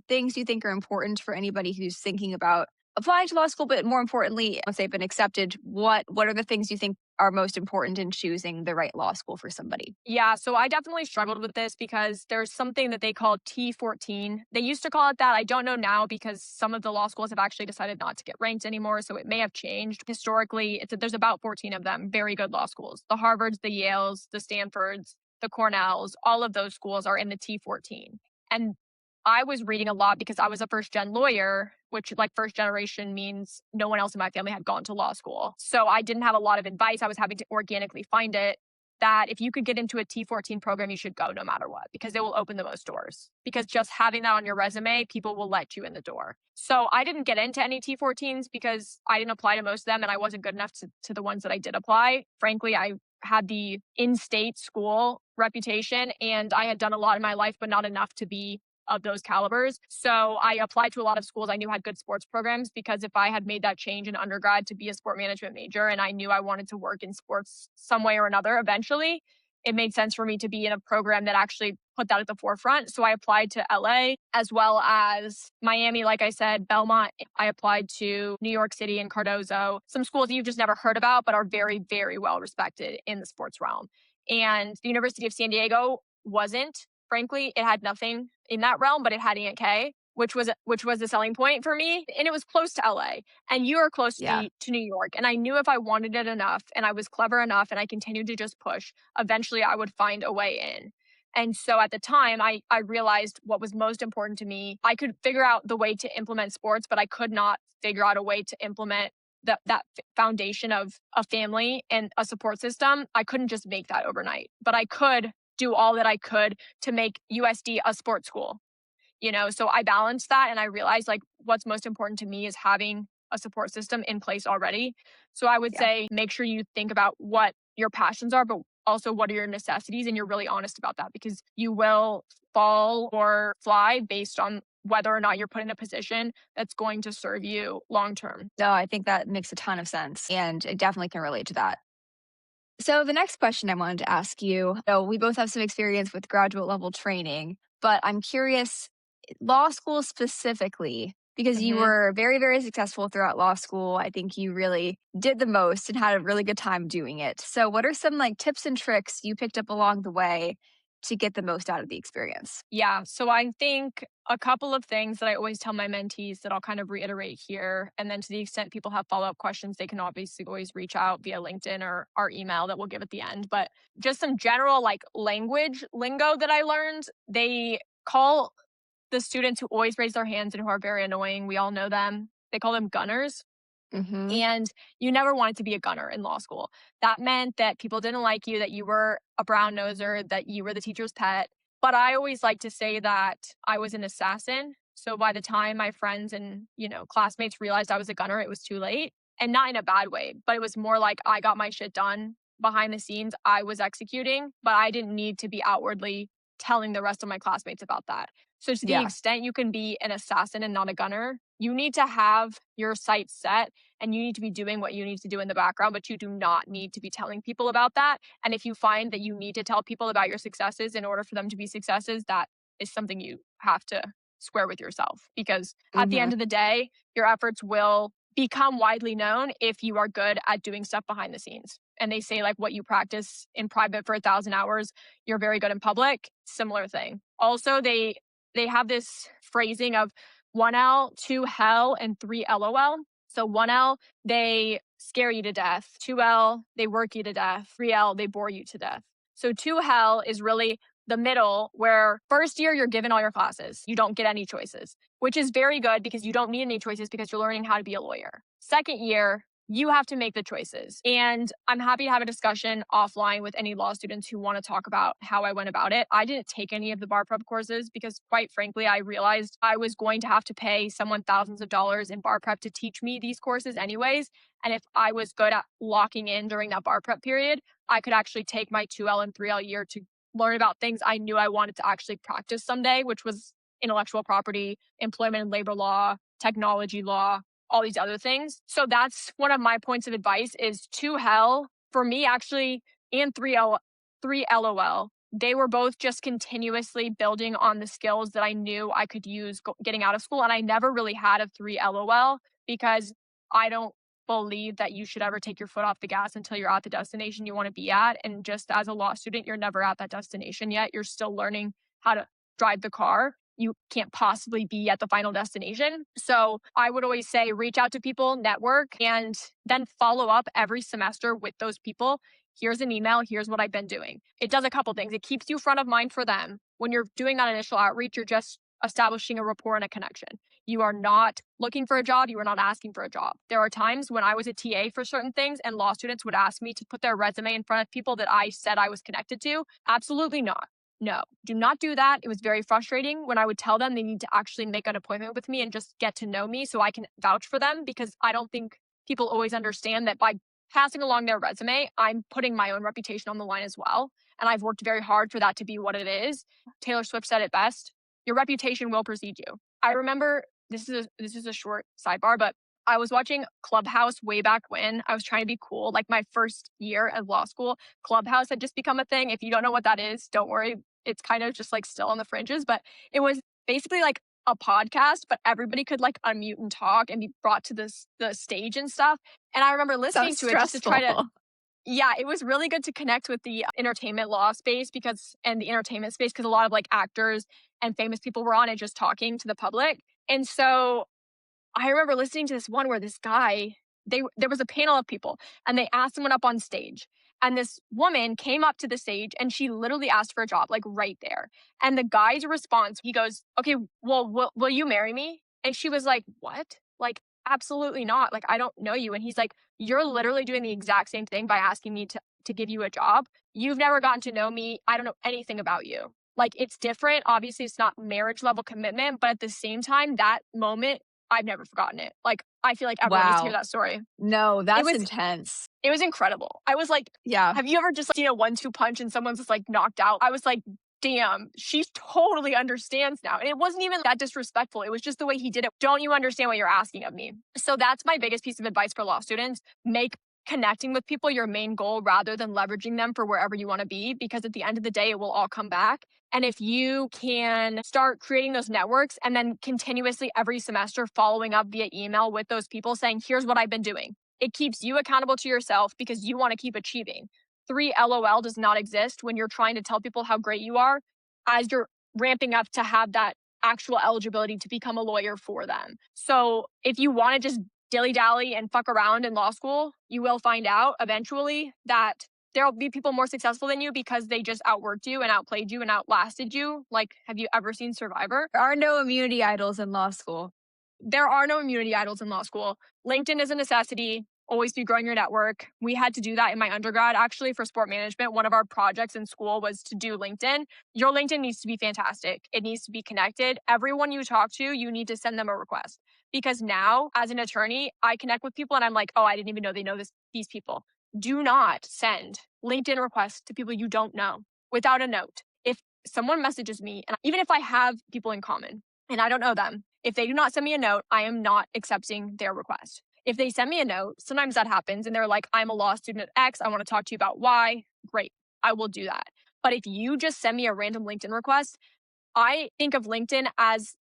things you think are important for anybody who's thinking about applying to law school, but more importantly, once they've been accepted, what are the things you think are most important in choosing the right law school for somebody? Yeah, so I definitely struggled with this because there's something that they call T14. They used to call it that. I don't know now because some of the law schools have actually decided not to get ranked anymore, so it may have changed. Historically, there's about 14 of them, very good law schools. The Harvards, the Yales, the Stanfords, the Cornells, all of those schools are in the T14. And I was reading a lot because I was a first-gen lawyer, which like first generation means no one else in my family had gone to law school. So I didn't have a lot of advice. I was having to organically find it. that if you could get into a T14 program, you should go no matter what, because it will open the most doors. Because just having that on your resume, people will let you in the door. So I didn't get into any T14s because I didn't apply to most of them, and I wasn't good enough to the ones that I did apply. Frankly, I had the in-state school reputation, and I had done a lot in my life, but not enough to be of those calibers. So I applied to a lot of schools I knew had good sports programs, because if I had made that change in undergrad to be a sport management major and I knew I wanted to work in sports some way or another eventually, it made sense for me to be in a program that actually put that at the forefront. So I applied to LA as well as Miami, like I said, Belmont. I applied to New York City and Cardozo, some schools that you've just never heard about, but are very, very well respected in the sports realm. And the University of San Diego wasn't. Frankly, it had nothing in that realm, but it had ENK, which was the selling point for me. And it was close to LA, and you are close to New York. And I knew if I wanted it enough and I was clever enough and I continued to just push, eventually I would find a way in. And so at the time, I realized what was most important to me. I could figure out the way to implement sports, but I could not figure out a way to implement that foundation of a family and a support system. I couldn't just make that overnight, but I could do all that I could to make USD a sports school, So I balanced that, and I realized like what's most important to me is having a support system in place already. So I would say make sure you think about what your passions are, but also what are your necessities, and you're really honest about that, because you will fall or fly based on whether or not you're put in a position that's going to serve you long term. No, I think that makes a ton of sense, and I definitely can relate to that. So the next question I wanted to ask you, we both have some experience with graduate level training, but I'm curious, law school specifically, because you were very, very successful throughout law school. I think you really did the most and had a really good time doing it. So what are some tips and tricks you picked up along the way to get the most out of the experience? Yeah. So I think a couple of things that I always tell my mentees that I'll kind of reiterate here. And then to the extent people have follow-up questions, they can obviously always reach out via LinkedIn or our email that we'll give at the end. But just some general language lingo that I learned. They call the students who always raise their hands and who are very annoying, we all know them. They call them gunners. And you never wanted to be a gunner in law school. That meant that people didn't like you, that you were a brown noser, that you were the teacher's pet. But I always like to say that I was an assassin. So by the time my friends and, classmates realized I was a gunner, it was too late. And not in a bad way, but it was more like I got my shit done behind the scenes. I was executing, but I didn't need to be outwardly telling the rest of my classmates about that. So to the extent you can be an assassin and not a gunner, you need to have your sights set and you need to be doing what you need to do in the background, but you do not need to be telling people about that. And if you find that you need to tell people about your successes in order for them to be successes, that is something you have to square with yourself, because at the end of the day, your efforts will become widely known if you are good at doing stuff behind the scenes. And they say what you practice in private for 1,000 hours, you're very good in public. Similar thing. Also, they have this phrasing of 1L, 2 hell, and 3 LOL. So 1L, they scare you to death. 2L, they work you to death. 3L, they bore you to death. So 2 hell is really the middle, where first year you're given all your classes. You don't get any choices, which is very good because you don't need any choices because you're learning how to be a lawyer. Second year, you have to make the choices. And I'm happy to have a discussion offline with any law students who want to talk about how I went about it. I didn't take any of the bar prep courses because, quite frankly, I realized I was going to have to pay someone thousands of dollars in bar prep to teach me these courses anyways. And if I was good at locking in during that bar prep period, I could actually take my 2L and 3L year to learn about things I knew I wanted to actually practice someday, which was intellectual property, employment and labor law, technology law, all these other things. So that's one of my points of advice is 2 hell for me actually, and 3 LOL. They were both just continuously building on the skills that I knew I could use getting out of school. And I never really had a 3 LOL because I don't believe that you should ever take your foot off the gas until you're at the destination you want to be at. And just as a law student, you're never at that destination yet. You're still learning how to drive the car. You can't possibly be at the final destination. So I would always say, reach out to people, network, and then follow up every semester with those people. Here's an email. Here's what I've been doing. It does a couple things. It keeps you front of mind for them. When you're doing that initial outreach, you're just establishing a rapport and a connection. You are not looking for a job. You are not asking for a job. There are times when I was a TA for certain things and law students would ask me to put their resume in front of people that I said I was connected to. Absolutely not. No, do not do that. It was very frustrating when I would tell them they need to actually make an appointment with me and just get to know me so I can vouch for them, because I don't think people always understand that by passing along their resume, I'm putting my own reputation on the line as well. And I've worked very hard for that to be what it is. Taylor Swift said it best. Your reputation will precede you. I remember, this is a short sidebar, but I was watching Clubhouse way back when I was trying to be cool. Like my first year at law school, Clubhouse had just become a thing. If you don't know what that is, don't worry. It's kind of just like still on the fringes, but it was basically like a podcast, but everybody could like unmute and talk and be brought to the stage and stuff. And I remember listening Sounds to it just to try to, stressful. yeah, it was really good to connect with the entertainment law space and the entertainment space, because a lot of like actors and famous people were on it just talking to the public. And so I remember listening to this one where this guy, there was a panel of people and they asked someone up on stage. And this woman came up to the stage and she literally asked for a job, like right there. And the guy's response, he goes, okay, well, will you marry me? And she was like, what? Like, absolutely not. Like, I don't know you. And he's like, you're literally doing the exact same thing by asking me to give you a job. You've never gotten to know me. I don't know anything about you. Like, it's different. Obviously, it's not marriage level commitment, but at the same time, that moment, I've never forgotten it. Like, I feel like everyone needs to hear Wow. that story. No, that's was- intense. It was incredible. I was like, Yeah. have you ever just seen a 1-2 punch and someone's just like knocked out? I was like, damn, she totally understands now. And it wasn't even that disrespectful. It was just the way he did it. Don't you understand what you're asking of me? So that's my biggest piece of advice for law students. Make connecting with people your main goal rather than leveraging them for wherever you want to be, because at the end of the day, it will all come back. And if you can start creating those networks and then continuously every semester following up via email with those people saying, here's what I've been doing. It keeps you accountable to yourself because you want to keep achieving. 3 LOL does not exist when you're trying to tell people how great you are as you're ramping up to have that actual eligibility to become a lawyer for them. So if you want to just dilly-dally and fuck around in law school, you will find out eventually that there'll be people more successful than you because they just outworked you and outplayed you and outlasted you. Like, have you ever seen Survivor? There are no immunity idols in law school. There are no immunity idols in law school. LinkedIn is a necessity. Always be growing your network. We had to do that in my undergrad, actually, for sport management. One of our projects in school was to do LinkedIn. Your LinkedIn needs to be fantastic. It needs to be connected. Everyone you talk to, you need to send them a request. Because now, as an attorney, I connect with people and I'm like, oh, I didn't even know they know these people. Do not send LinkedIn requests to people you don't know without a note. If someone messages me, and even if I have people in common and I don't know them, if they do not send me a note, I am not accepting their request. If they send me a note, sometimes that happens and they're like, I'm a law student at X, I want to talk to you about Y. Great, I will do that. But if you just send me a random LinkedIn request, I think of LinkedIn as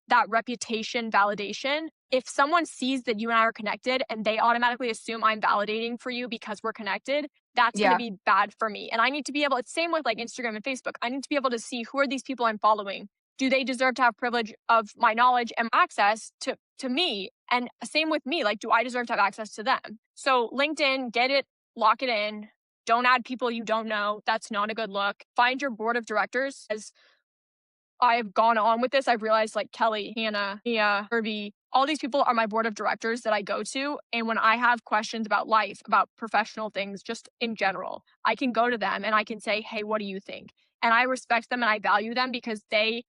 that reputation validation. If someone sees that you and I are connected and they automatically assume I'm validating for you because we're connected, that's going to be bad for me. And I need to be able, it's same with like Instagram and Facebook. I need to be able to see who are these people I'm following. Do they deserve to have privilege of my knowledge and access to me? And same with me, like, do I deserve to have access to them? So LinkedIn, get it, lock it in. Don't add people you don't know. That's not a good look. Find your board of directors. As I've gone on with this, I've realized like Kelly, Hannah, Mia, Herbie, all these people are my board of directors that I go to. And when I have questions about life, about professional things, just in general, I can go to them and I can say, hey, what do you think? And I respect them and I value them because they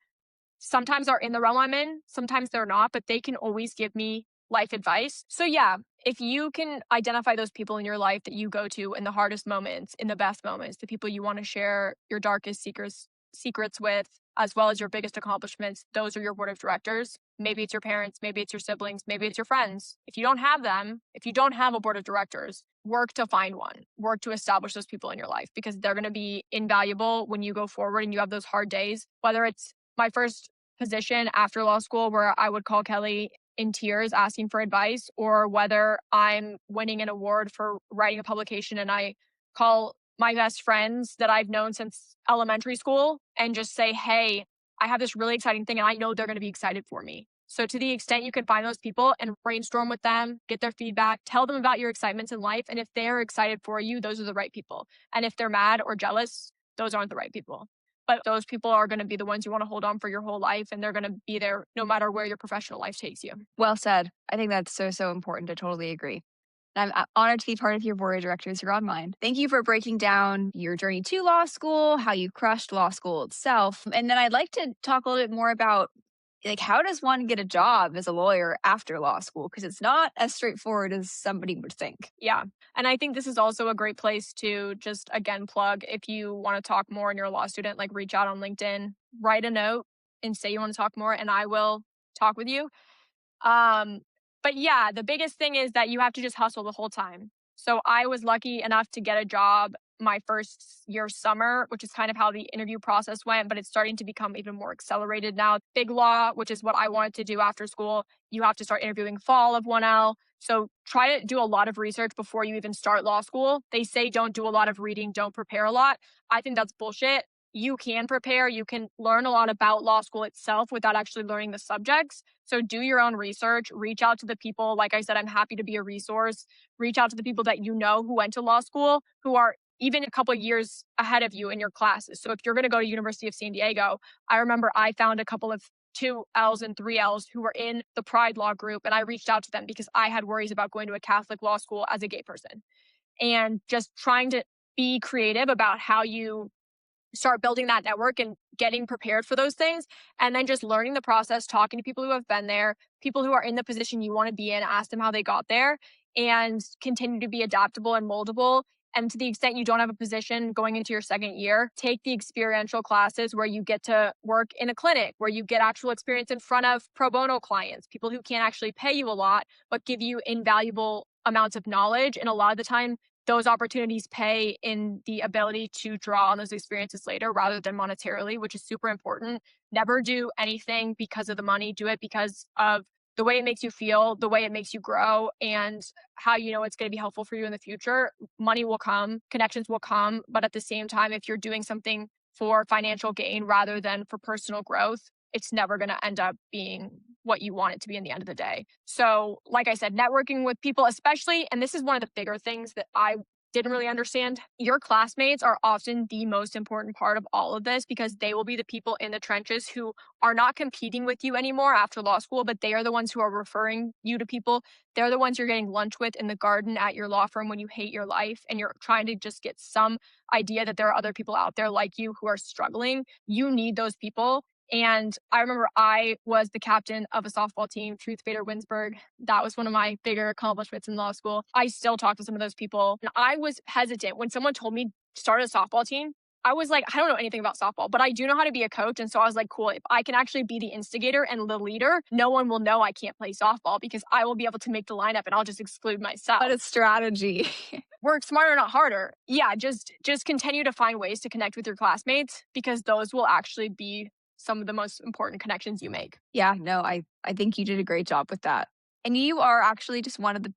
sometimes are in the realm I'm in, sometimes they're not, but they can always give me life advice. So yeah, if you can identify those people in your life that you go to in the hardest moments, in the best moments, the people you want to share your darkest secrets with, as well as your biggest accomplishments, those are your board of directors. Maybe it's your parents, maybe it's your siblings, maybe it's your friends. If you don't have them, if you don't have a board of directors, work to find one. Work to establish those people in your life because they're going to be invaluable when you go forward and you have those hard days. Whether it's my first position after law school where I would call Kelly in tears asking for advice, or whether I'm winning an award for writing a publication and I call my best friends that I've known since elementary school and just say, hey, I have this really exciting thing and I know they're going to be excited for me. So to the extent you can find those people and brainstorm with them, get their feedback, tell them about your excitements in life. And if they're excited for you, those are the right people. And if they're mad or jealous, those aren't the right people. but those people are going to be the ones you want to hold on for your whole life, and they're going to be there no matter where your professional life takes you. Well said. I think that's so, so important. I totally agree. And I'm honored to be part of your board of directors here on mine. Thank you for breaking down your journey to law school, how you crushed law school itself. And then I'd like to talk a little bit more about, like, how does one get a job as a lawyer after law school? Because it's not as straightforward as somebody would think. Yeah. And I think this is also a great place to just, again, plug if you want to talk more and you're a law student, like reach out on LinkedIn, write a note and say you want to talk more, and I will talk with you. But yeah, the biggest thing is that you have to just hustle the whole time. So I was lucky enough to get a job my first year summer, which is kind of how the interview process went, but it's starting to become even more accelerated now. Big law, which is what I wanted to do after school, you have to start interviewing fall of 1L. So try to do a lot of research before you even start law school. They say don't do a lot of reading, don't prepare a lot. I think that's bullshit. You can prepare, you can learn a lot about law school itself without actually learning the subjects. So do your own research, reach out to the people. Like I said, I'm happy to be a resource. Reach out to the people that you know who went to law school, who are even a couple of years ahead of you in your classes. So if you're going to go to University of San Diego, I remember I found a couple of 2Ls and 3Ls who were in the Pride Law group, and I reached out to them because I had worries about going to a Catholic law school as a gay person. And just trying to be creative about how you start building that network and getting prepared for those things, and then just learning the process, talking to people who have been there, people who are in the position you want to be in, ask them how they got there, and continue to be adaptable and moldable. And to the extent you don't have a position going into your second year, take the experiential classes where you get to work in a clinic, where you get actual experience in front of pro bono clients, people who can't actually pay you a lot, but give you invaluable amounts of knowledge. And a lot of the time, those opportunities pay in the ability to draw on those experiences later rather than monetarily, which is super important. Never do anything because of the money. Do it because of the way it makes you feel, the way it makes you grow, and how you know it's going to be helpful for you in the future. Money will come, connections will come, but at the same time, if you're doing something for financial gain rather than for personal growth, it's never going to end up being what you want it to be in the end of the day. So, like I said, networking with people, especially, and this is one of the bigger things that I didn't really understand, your classmates are often the most important part of all of this because they will be the people in the trenches who are not competing with you anymore after law school, but they are the ones who are referring you to people. They're the ones you're getting lunch with in the garden at your law firm when you hate your life and you're trying to just get some idea that there are other people out there like you who are struggling. You need those people. And I remember I was the captain of a softball team, Truth Bader Winsburg. That was one of my bigger accomplishments in law school. I still talk to some of those people. And I was hesitant when someone told me start a softball team. I was like, I don't know anything about softball, but I do know how to be a coach. And so I was like, cool, if I can actually be the instigator and the leader, no one will know I can't play softball because I will be able to make the lineup and I'll just exclude myself. What a strategy. Work smarter, not harder. Yeah, just continue to find ways to connect with your classmates because those will actually be some of the most important connections you make. Yeah, no, I think you did a great job with that. And you are actually just one of the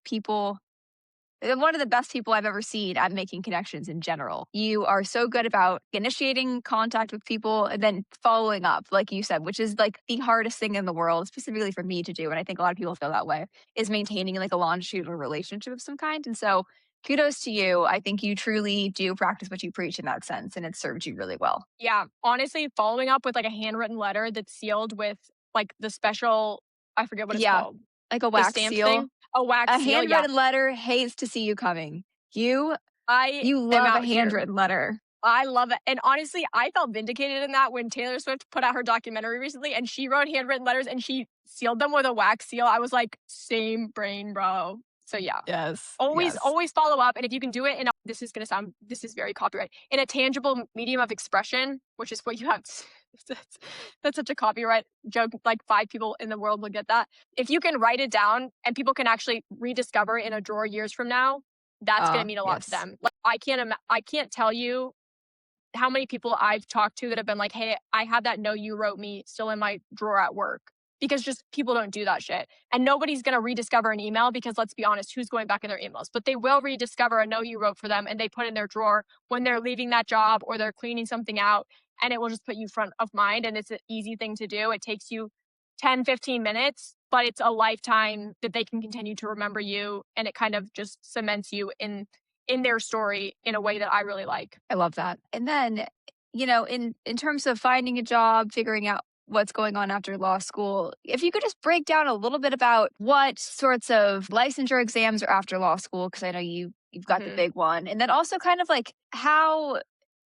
best people I've ever seen at making connections in general. You are so good about initiating contact with people and then following up, like you said, which is like the hardest thing in the world, specifically for me to do. And I think a lot of people feel that way, is maintaining like a longitudinal relationship of some kind. And so kudos to you. I think you truly do practice what you preach in that sense, and it served you really well. Yeah, honestly, following up with like a handwritten letter that's sealed with like the special, I forget what it's called. Like a The wax stamp seal. thing. A wax A seal, handwritten letter hates to see you coming. You am love a out here. handwritten letter. I love it. And honestly, I felt vindicated in that when Taylor Swift put out her documentary recently and she wrote handwritten letters and she sealed them with a wax seal. I was like, same brain, bro. So yeah. Yes. Always follow up. And if you can do it in this is very copyright, in a tangible medium of expression, which is what you have. That's such a copyright joke. Like 5 people in the world will get that. If you can write it down and people can actually rediscover it in a drawer years from now, that's going to mean a lot to them. Like I can't tell you how many people I've talked to that have been like, hey, I have that note you wrote me still in my drawer at work. Because just people don't do that shit. And nobody's going to rediscover an email because let's be honest, who's going back in their emails? But they will rediscover a note you wrote for them and they put in their drawer when they're leaving that job or they're cleaning something out, and it will just put you front of mind. And it's an easy thing to do. It takes you 10, 15 minutes, but it's a lifetime that they can continue to remember you. And it kind of just cements you in their story in a way that I really like. I love that. And then in terms of finding a job, figuring out what's going on after law school, if you could just break down a little bit about what sorts of licensure exams are after law school, because I know you've got the big one, and then also kind of like how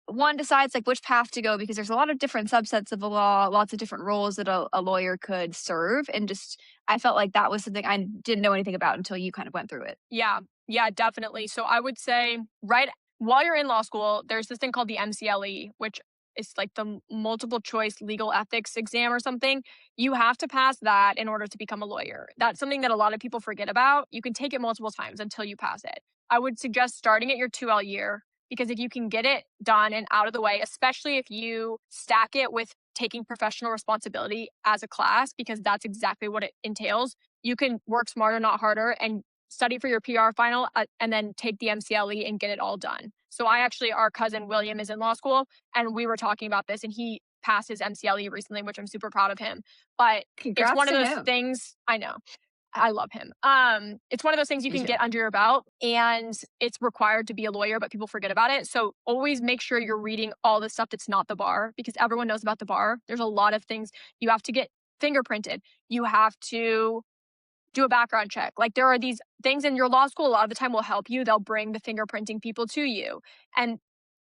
one decides like which path to go, because there's a lot of different subsets of the law, lots of different roles that a lawyer could serve, and just I felt like that was something I didn't know anything about until you kind of went through it. Yeah, definitely. So I would say right while you're in law school, there's this thing called the MCLE, which is like the multiple choice legal ethics exam or something. You have to pass that in order to become a lawyer. That's something that a lot of people forget about. You can take it multiple times until you pass it. I would suggest starting at your 2L year, because if you can get it done and out of the way, especially if you stack it with taking professional responsibility as a class, because that's exactly what it entails, you can work smarter, not harder, and study for your PR final and then take the MCLE and get it all done. So our cousin William is in law school, and we were talking about this, and he passed his MCLE recently, which I'm super proud of him. But Congrats it's one of to those him. things, I know. I love him. It's one of those things you Me can too. get under your belt, and it's required to be a lawyer, but people forget about it. So always make sure you're reading all the stuff that's not the bar, because everyone knows about the bar. There's a lot of things. You have to get fingerprinted. You have to do a background check. Like, there are these things in your law school, a lot of the time will help you. They'll bring the fingerprinting people to you. And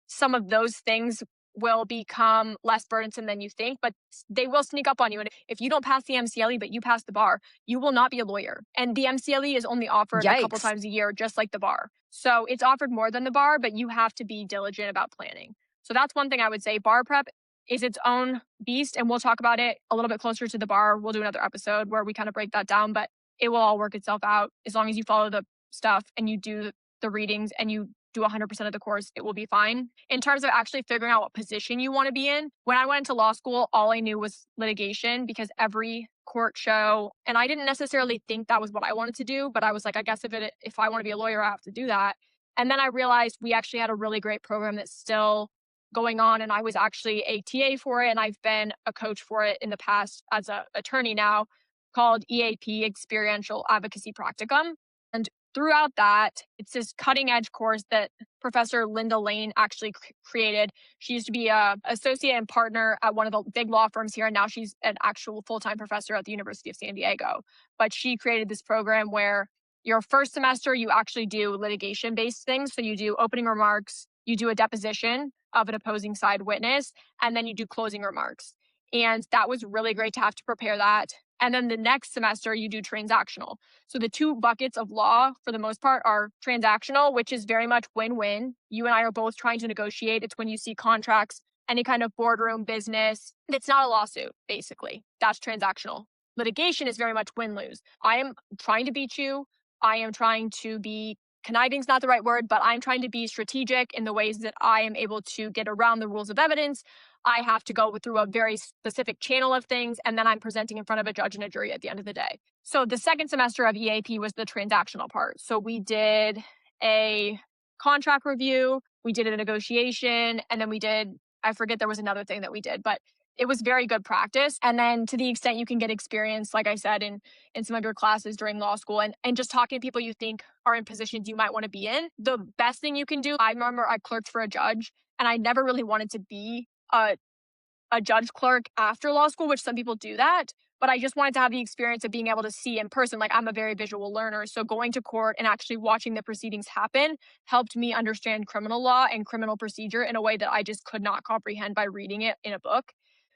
some of those things will become less burdensome than you think, but they will sneak up on you. And if you don't pass the MCLE, but you pass the bar, you will not be a lawyer. And the MCLE is only offered a couple Yikes. times a year, just like the bar. So it's offered more than the bar, but you have to be diligent about planning. So that's one thing I would say. Bar prep is its own beast, and we'll talk about it a little bit closer to the bar. We'll do another episode where we kind of break that down, but it will all work itself out as long as you follow the stuff and you do the readings and you do 100% of the course, it will be fine. In terms of actually figuring out what position you want to be in, when I went into law school, all I knew was litigation, because every court show, and I didn't necessarily think that was what I wanted to do, but I was like, I guess if I want to be a lawyer, I have to do that. And then I realized we actually had a really great program that's still going on, and I was actually a TA for it, and I've been a coach for it in the past as an attorney now, called EAP, Experiential Advocacy Practicum. And throughout that, it's this cutting edge course that Professor Linda Lane actually created. She used to be an associate and partner at one of the big law firms here, and now she's an actual full-time professor at the University of San Diego. But she created this program where your first semester, you actually do litigation-based things. So you do opening remarks, you do a deposition of an opposing side witness, and then you do closing remarks. And that was really great to have to prepare that. And then the next semester, you do transactional. So the two buckets of law, for the most part, are transactional, which is very much win-win. You and I are both trying to negotiate. It's when you see contracts, any kind of boardroom business. It's not a lawsuit, basically. That's transactional. Litigation is very much win-lose. I am trying to beat you. I am trying to be, conniving is not the right word, but I'm trying to be strategic in the ways that I am able to get around the rules of evidence. I have to go through a very specific channel of things, and then I'm presenting in front of a judge and a jury at the end of the day. So the second semester of EAP was the transactional part. So we did a contract review, we did a negotiation, and then I forget, there was another thing that we did, but it was very good practice. And then to the extent you can get experience, like I said, in some of your classes during law school, and just talking to people you think are in positions you might want to be in, the best thing you can do, I remember I clerked for a judge, and I never really wanted to be a judge clerk after law school, which some people do that. But I just wanted to have the experience of being able to see in person. Like, I'm a very visual learner. So going to court and actually watching the proceedings happen helped me understand criminal law and criminal procedure in a way that I just could not comprehend by reading it in a book.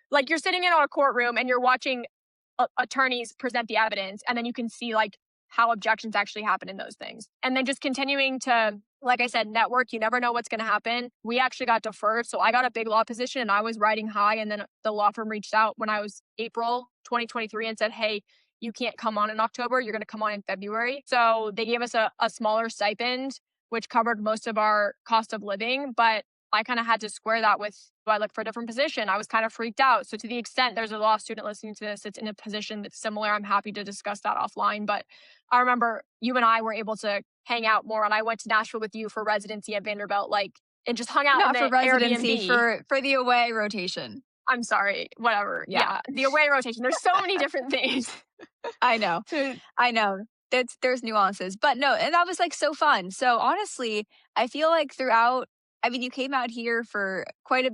Like, you're sitting in a courtroom and you're watching attorneys present the evidence, and then you can see like how objections actually happen in those things. And then just continuing to, like I said, network. You never know what's going to happen. We actually got deferred. So I got a big law position and I was riding high. And then the law firm reached out when I was April 2023 and said, hey, you can't come on in October. You're going to come on in February. So they gave us a smaller stipend, which covered most of our cost of living. But I kind of had to square that with, do I look for a different position? I was kind of freaked out. So to the extent there's a law student listening to this that's in a position that's similar, I'm happy to discuss that offline. But I remember you and I were able to hang out more, and I went to Nashville with you for residency at Vanderbilt, and just hung out Not in for the residency, Airbnb. for the away rotation. I'm sorry, whatever. Yeah. The away rotation. There's so many different things. I know. There's nuances, but no, and that was like so fun. So honestly, I feel like throughout, I mean, you came out here for quite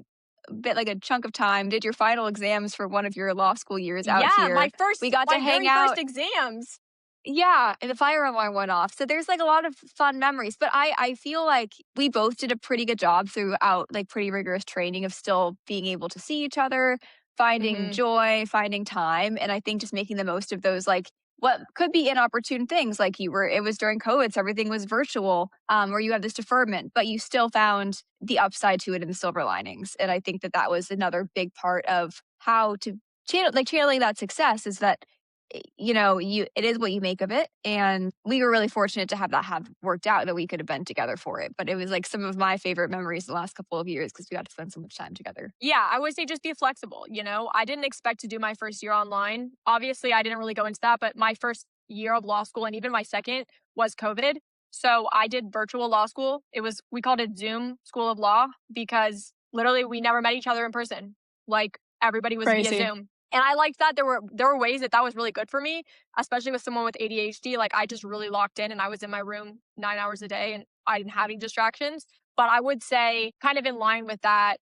bit like a chunk of time, did your final exams for one of your law school years out Yeah, here. We got to my hang very first out. exams. Yeah, and the fire alarm went off. So there's like a lot of fun memories. But I feel like we both did a pretty good job throughout like pretty rigorous training of still being able to see each other, finding Mhm. joy, finding time. And I think just making the most of those like what could be inopportune things like it was during COVID, so everything was virtual, or you have this deferment, but you still found the upside to it and the silver linings. And I think that that was another big part of how to channeling that success is that it is what you make of it. And we were really fortunate to have that have worked out that we could have been together for it. But it was like some of my favorite memories the last couple of years because we got to spend so much time together. Yeah, I would say just be flexible. I didn't expect to do my first year online. Obviously, I didn't really go into that, but my first year of law school and even my second was COVID. So I did virtual law school. We called it Zoom School of Law because literally we never met each other in person. Like everybody was via Crazy. Zoom. And I liked that there were ways that was really good for me, especially with someone with ADHD. Like I just really locked in and I was in my room 9 hours a day and I didn't have any distractions. But I would say kind of in line with that,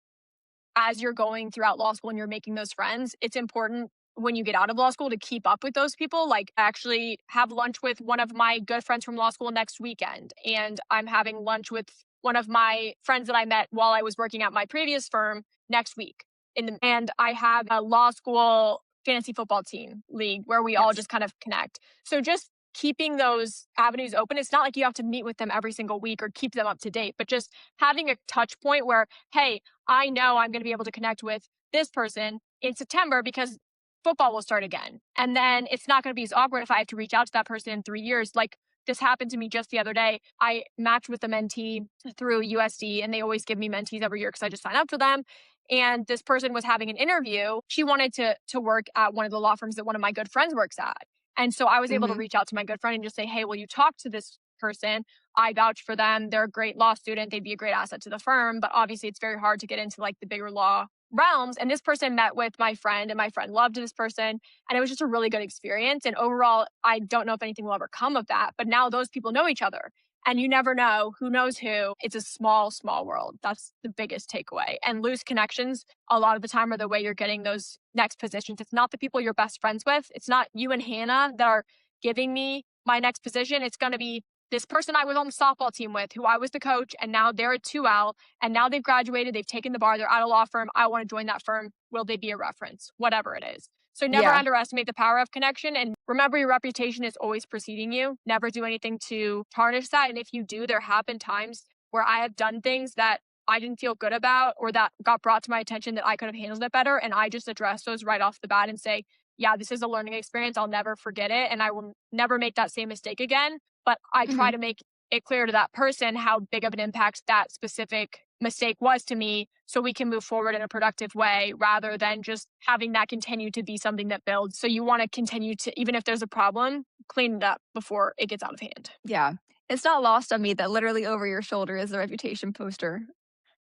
as you're going throughout law school and you're making those friends, it's important when you get out of law school to keep up with those people. Like, actually have lunch with one of my good friends from law school next weekend. And I'm having lunch with one of my friends that I met while I was working at my previous firm next week. And I have a law school fantasy football team league where we all Yes. just kind of connect. So just keeping those avenues open. It's not like you have to meet with them every single week or keep them up to date, but just having a touch point where, hey, I know I'm going to be able to connect with this person in September because football will start again. And then it's not going to be as awkward if I have to reach out to that person in 3 years. Like this happened to me just the other day. I matched with a mentee through USD and they always give me mentees every year because I just sign up for them. And this person was having an interview. She wanted to work at one of the law firms that one of my good friends works at. And so I was able to reach out to my good friend and just say, hey, will you talk to this person? I vouch for them. They're a great law student. They'd be a great asset to the firm. But obviously, it's very hard to get into like the bigger law realms. And this person met with my friend and my friend loved this person. And it was just a really good experience. And overall, I don't know if anything will ever come of that. But now those people know each other. And you never know who knows who. It's a small, small world. That's the biggest takeaway. And loose connections a lot of the time are the way you're getting those next positions. It's not the people you're best friends with. It's not you and Hannah that are giving me my next position. It's going to be this person I was on the softball team with, who I was the coach, and now they're a 2L, and now they've graduated, they've taken the bar, they're at a law firm. I want to join that firm. Will they be a reference? Whatever it is. So never underestimate the power of connection, and remember your reputation is always preceding you. Never do anything to tarnish that. And if you do, there have been times where I have done things that I didn't feel good about or that got brought to my attention that I could have handled it better. And I just address those right off the bat and say, yeah, this is a learning experience. I'll never forget it. And I will never make that same mistake again. But I try to make it clear to that person how big of an impact that specific mistake was to me so we can move forward in a productive way rather than just having that continue to be something that builds. So you want to continue to, even if there's a problem, clean it up before it gets out of hand. Yeah. It's not lost on me that literally over your shoulder is the reputation poster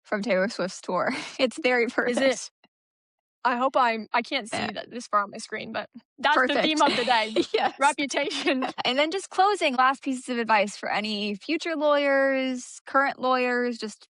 from Taylor Swift's tour. It's very perfect. Is it? I hope I can't see this far on my screen, but that's Perfect. the theme of the day. Yes. Reputation. And then just closing, last pieces of advice for any future lawyers, current lawyers, just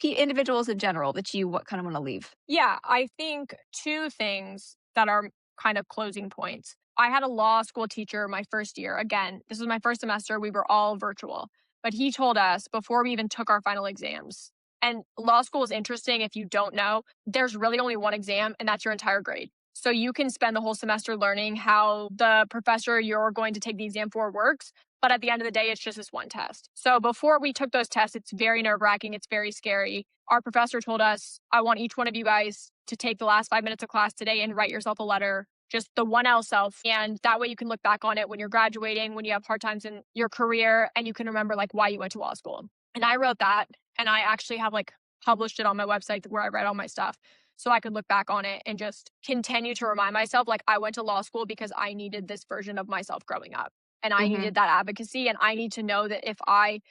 individuals in general that you kind of want to leave. Yeah, I think two things that are kind of closing points. I had a law school teacher my first year. Again, this was my first semester. We were all virtual. But he told us before we even took our final exams, and law school is interesting if you don't know, there's really only one exam, and that's your entire grade. So you can spend the whole semester learning how the professor you're going to take the exam for works. But at the end of the day, it's just this one test. So before we took those tests, it's very nerve-wracking. It's very scary. Our professor told us, I want each one of you guys to take the last 5 minutes of class today and write yourself a letter, just the 1L self. And that way you can look back on it when you're graduating, when you have hard times in your career, and you can remember like why you went to law school. And I wrote that, and I actually have like published it on my website where I write all my stuff. So I could look back on it and just continue to remind myself, like, I went to law school because I needed this version of myself growing up. And I needed that advocacy. And I need to know that if I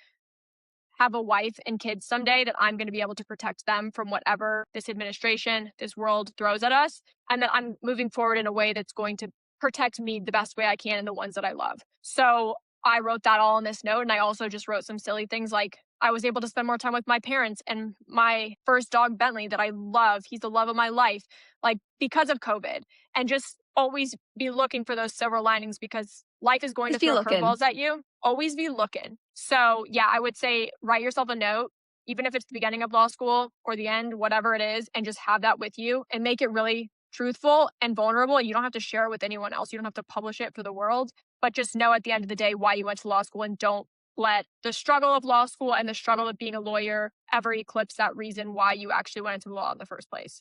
have a wife and kids someday, that I'm going to be able to protect them from whatever this administration, this world throws at us. And that I'm moving forward in a way that's going to protect me the best way I can and the ones that I love. So I wrote that all on this note. And I also just wrote some silly things like, I was able to spend more time with my parents and my first dog, Bentley, that I love. He's the love of my life, like because of COVID. And just always be looking for those silver linings because life is going Just to be throw looking. curveballs at you. Always be looking. So yeah, I would say write yourself a note, even if it's the beginning of law school or the end, whatever it is, and just have that with you and make it really truthful and vulnerable. You don't have to share it with anyone else. You don't have to publish it for the world, but just know at the end of the day why you went to law school, and don't let the struggle of law school and the struggle of being a lawyer ever eclipse that reason why you actually went into law in the first place.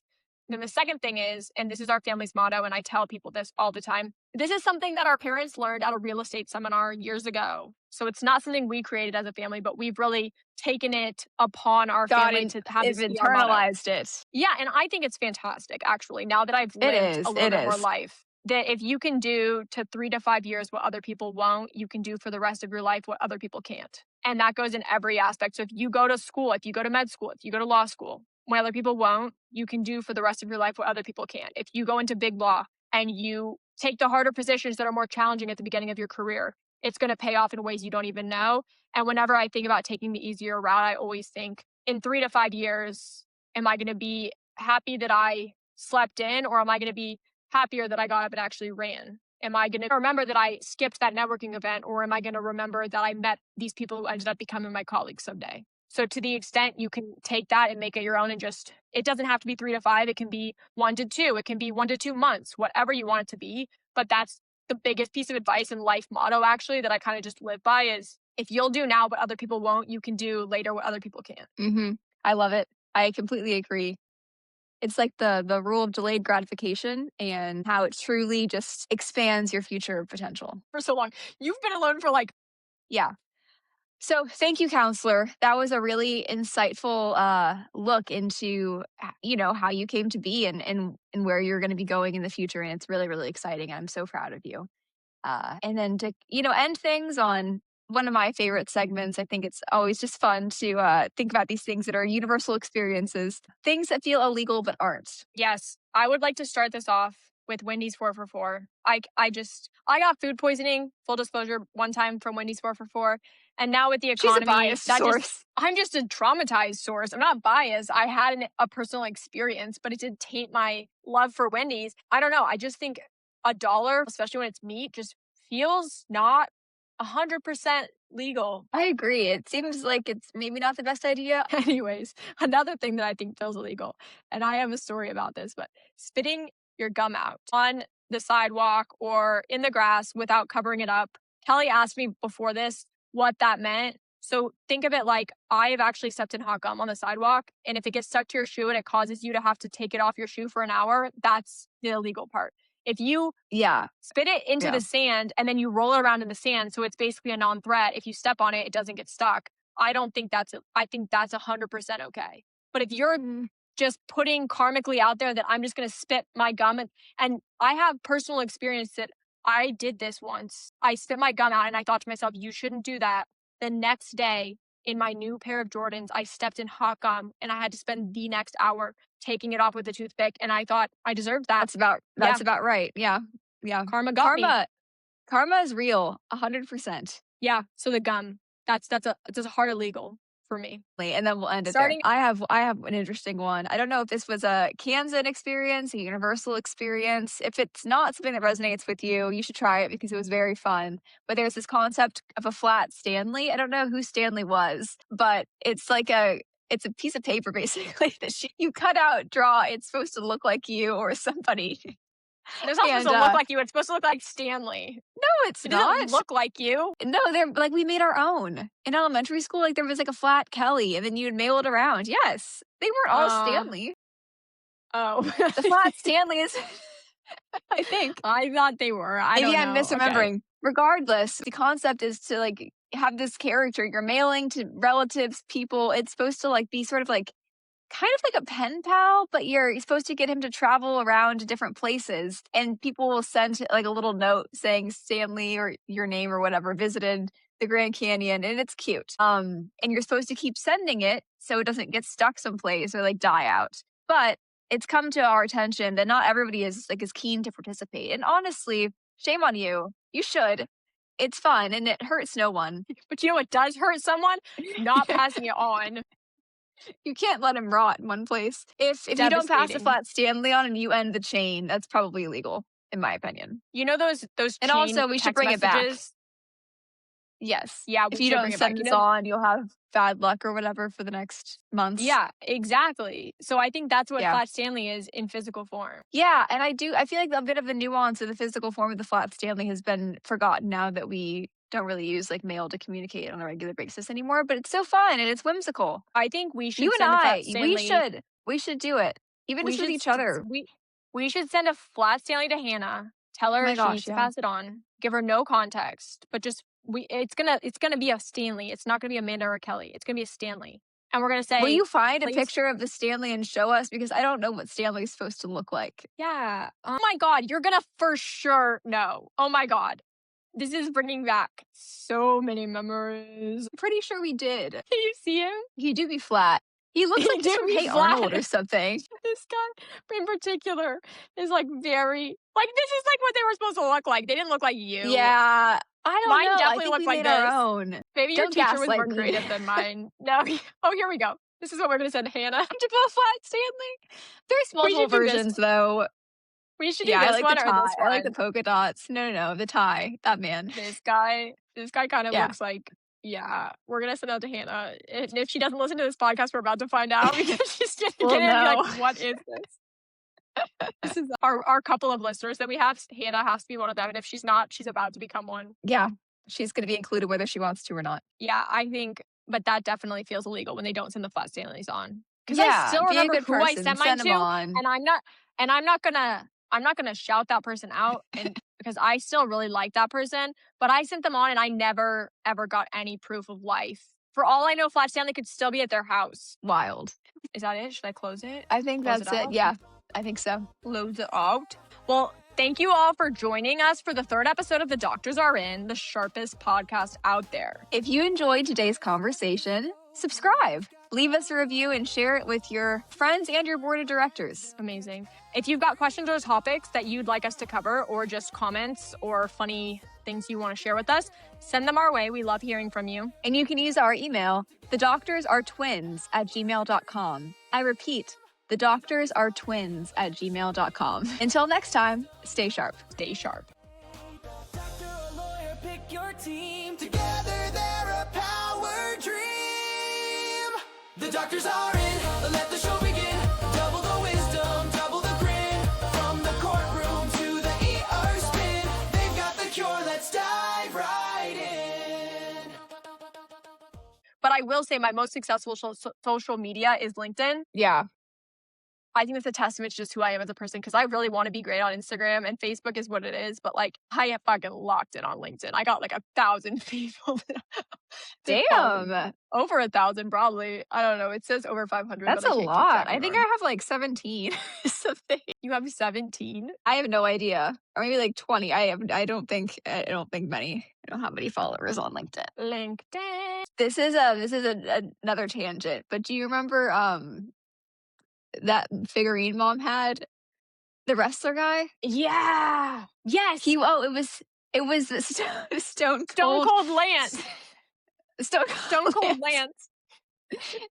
Then the second thing is, and this is our family's motto, and I tell people this all the time, this is something that our parents learned at a real estate seminar years ago. So it's not something we created as a family, but we've really taken it upon our family to have They've this be our motto. internalized it. Yeah, and I think it's fantastic, actually, now that I've It lived is, a little it bit more is. life. That if you can do to 3 to 5 years what other people won't, you can do for the rest of your life what other people can't. And that goes in every aspect. So if you go to school, if you go to med school, if you go to law school, what other people won't, you can do for the rest of your life what other people can't. If you go into big law and you take the harder positions that are more challenging at the beginning of your career, it's going to pay off in ways you don't even know. And whenever I think about taking the easier route, I always think in 3 to 5 years, am I going to be happy that I slept in, or am I going to be happier that I got up and actually ran? Am I going to remember that I skipped that networking event, or am I going to remember that I met these people who ended up becoming my colleagues someday? So to the extent you can take that and make it your own, and just, it doesn't have to be 3 to 5. It can be 1 to 2. It can be 1 to 2 months, whatever you want it to be. But that's the biggest piece of advice and life motto, actually, that I kind of just live by is, if you'll do now what other people won't, you can do later what other people can't. Mm-hmm. I love it. I completely agree. It's like the rule of delayed gratification and how it truly just expands your future potential. For so long. You've been alone for like, Yeah. So thank you, counselor. That was a really insightful look into how you came to be and where you're going to be going in the future. And it's really, really exciting. I'm so proud of you. And then to end things on one of my favorite segments, I think it's always just fun to think about these things that are universal experiences, things that feel illegal but aren't. yes, I would like to start this off with Wendy's 4 for 4. I got food poisoning, full disclosure, one time from Wendy's 4 for 4. And now with the She's a economy, biased source. I'm just a traumatized source. I'm not biased. I had a personal experience, but it did taint my love for Wendy's. I don't know. I just think $1, especially when it's meat, just feels not 100% legal. I agree. It seems like it's maybe not the best idea. Anyways, another thing that I think feels illegal, and I have a story about this, but spitting your gum out on the sidewalk or in the grass without covering it up. Kelly asked me before this what that meant. So think of it like, I have actually stepped in hot gum on the sidewalk, and if it gets stuck to your shoe and it causes you to have to take it off your shoe for an hour, that's the illegal part. If you spit it into the sand and then you roll it around in the sand, so it's basically a non-threat. If you step on it, it doesn't get stuck. I think that's 100% okay. But if you're just putting karmically out there that I'm just going to spit my gum, and I have personal experience that I did this once. I spit my gum out and I thought to myself, you shouldn't do that. The next day, in my new pair of Jordans, I stepped in hot gum and I had to spend the next hour taking it off with a toothpick, and I thought I deserved that. That's about right. Yeah. Karma got me. Karma is real, 100%. Yeah. So the gum, that's a hard illegal for me. And then we'll end it there. I have an interesting one. I don't know if this was a Kansan experience, a universal experience. If it's not something that resonates with you, you should try it because it was very fun. But there's this concept of a flat Stanley. I don't know who Stanley was, but it's like it's a piece of paper basically that you cut out, draw. It's supposed to look like you or somebody. It's not supposed to look like you. It's supposed to look like Stanley. No, it not. Doesn't look like you. No, they're like, we made our own in elementary school. Like there was like a flat Kelly, and then you'd mail it around. Yes, they weren't all Stanley. Oh, the flat Stanley is. I think I thought they were. Maybe I'm misremembering. Okay. Regardless, the concept is to like have this character you're mailing to relatives, people. It's supposed to like be sort of like kind of like a pen pal, but you're supposed to get him to travel around to different places, and people will send like a little note saying Stanley or your name or whatever visited the Grand Canyon, and it's cute. And you're supposed to keep sending it so it doesn't get stuck someplace or like die out. But it's come to our attention that not everybody is like as keen to participate. And honestly, shame on you. You should. It's fun and it hurts no one. But you know what does hurt someone? Not passing it on. You can't let him rot in one place. If you don't pass a Devastating. flat Stanley on and you end the chain, that's probably illegal, in my opinion. You know those And chain also, we should text bring it back. messages? Yes. Yeah, If we you should don't bring it send back. this on, you'll have bad luck or whatever for the next months. Yeah, exactly. So I think that's what Yeah. flat Stanley is in physical form. Yeah, and I feel like a bit of the nuance of the physical form of the flat Stanley has been forgotten now that we don't really use like mail to communicate on a regular basis anymore, but it's so fun and it's whimsical. I think we should You and send a flat I, Stanley. we should do it. Even just with each other. We should send a flat Stanley to Hannah. Tell her my she gosh, needs to yeah. pass it on. Give her no context, but just it's gonna be a Stanley. It's not gonna be Amanda or Kelly. It's gonna be a Stanley, and we're gonna say, Will you find a please- picture of the Stanley and show us? Because I don't know what Stanley's supposed to look like. Yeah. Oh my God, you're gonna for sure know. Oh my God, this is bringing back so many memories. I'm pretty sure we did. Can you see him? He do be flat. He looks He like he's do from be Hey flat. Arnold or something. This guy in particular is like very like this is like what they were supposed to look like. They didn't look like you. Yeah. I don't Mine know. definitely I think looked we like made our this. own. Maybe your Don't teacher was more gaslight me. creative than mine. No. Oh, here we go. This is what we're gonna send Hannah. To a flat Stanley. There's multiple should do this. versions though. We should do Yeah, I this like one the or tie. this I like the one. polka dots. No, the tie. That man. This guy kind of Yeah. looks like. Yeah, we're gonna send out to Hannah, and if she doesn't listen to this podcast, we're about to find out because she's gonna We'll get in and be know. like, "What is this?" This is our couple of listeners that we have. Hannah has to be one of them, and if she's not, she's about to become one. Yeah. She's gonna be included whether she wants to or not. Yeah, I think, but that definitely feels illegal when they don't send the flat Stanleys on. Because Yeah, I still be a remember good who I person. sent mine Send 'em to, on. and I'm not gonna shout that person out, and because I still really like that person, but I sent them on, and I never ever got any proof of life. For all I know, Flat Stanley could still be at their house. Wild. Is that it? Should I close it? I think Close that's it it. out? Yeah, I think so. Close it out. Well, thank you all for joining us for the third episode of The Doctors Are In, the sharpest podcast out there. If you enjoyed today's conversation, subscribe, leave us a review, and share it with your friends and your board of directors. Amazing. If you've got questions or topics that you'd like us to cover, or just comments or funny things you want to share with us, send them our way. We love hearing from you. And you can use our email, thedoctorsaretwins@gmail.com. I repeat, thedoctorsaretwins@gmail.com. Until next time, stay sharp. Stay sharp. Doctor or lawyer, pick your team. Together they're a power dream. The doctors are in. Let the show begin. Double the wisdom, double the grin. From the courtroom to the ER spin, they've got the cure. Let's dive right in. But I will say my most successful social media is LinkedIn. Yeah. I think that's a testament to just who I am as a person because I really want to be great on Instagram and Facebook is what it is. But like, I have fucking locked in on LinkedIn. I got like 1,000 people. Damn. Over 1,000 probably. I don't know. It says over 500. That's but a I can't keep lot. track I think I anymore. have like 17 something. You have 17? I have no idea. Or maybe like 20. I don't think many. I don't have many followers on LinkedIn. LinkedIn. This is another tangent, but do you remember that figurine mom had? The wrestler guy? Yeah. Yes. It was Stone Stone Cold Lance. Stone Cold Lance.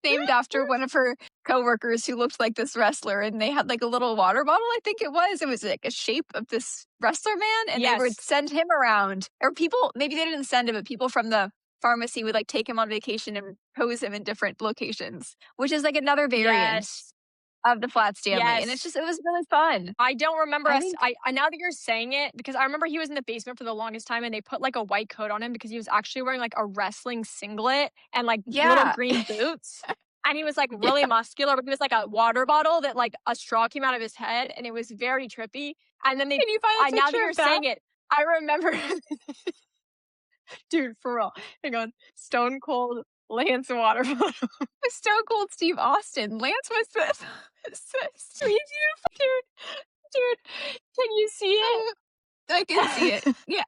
Named after one of her coworkers who looked like this wrestler, and they had like a little water bottle. I think it was like a shape of this wrestler man, and they would Yes. send him around, or people, maybe they didn't send him, but people from the pharmacy would like take him on vacation and pose him in different locations, which is like another variant Yes. of the flat Stanley. And Yes. it was really fun. I don't remember I us. think- I now that you're saying it, because I remember he was in the basement for the longest time, and they put like a white coat on him because he was actually wearing like a wrestling singlet and like little Yeah. green boots. And he was like really muscular, but he was like a water bottle that like a straw came out of his head, and it was very trippy. And then Can you find a now that picture you're of that? saying it, I remember. Dude, for real. Hang on. Stone Cold Lance water bottle. Stone Cold Steve Austin. Lance was the sweet. Dude, can you see it? I can see it. Yeah.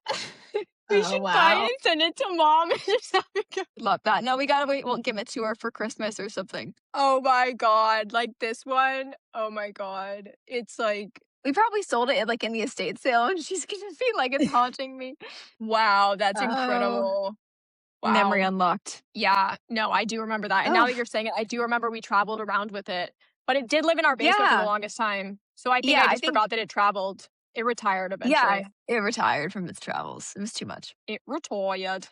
We should buy it and send it to mom and just have it go. Love that. No, we gotta wait. We'll give it to her for Christmas or something. Oh my god, like this one. Oh my god. It's like We probably sold it like in the estate sale, and she's gonna be like, it's haunting me. Wow, that's Oh, incredible. memory Wow. unlocked. Yeah, no, I do remember that. And now Oh, that you're saying it, I do remember we traveled around with it. But it did live in our basement for the yeah. longest time. So I think Yeah, I I just think, forgot that it traveled. It retired yeah, eventually. it retired from its travels. It was too much. It retired.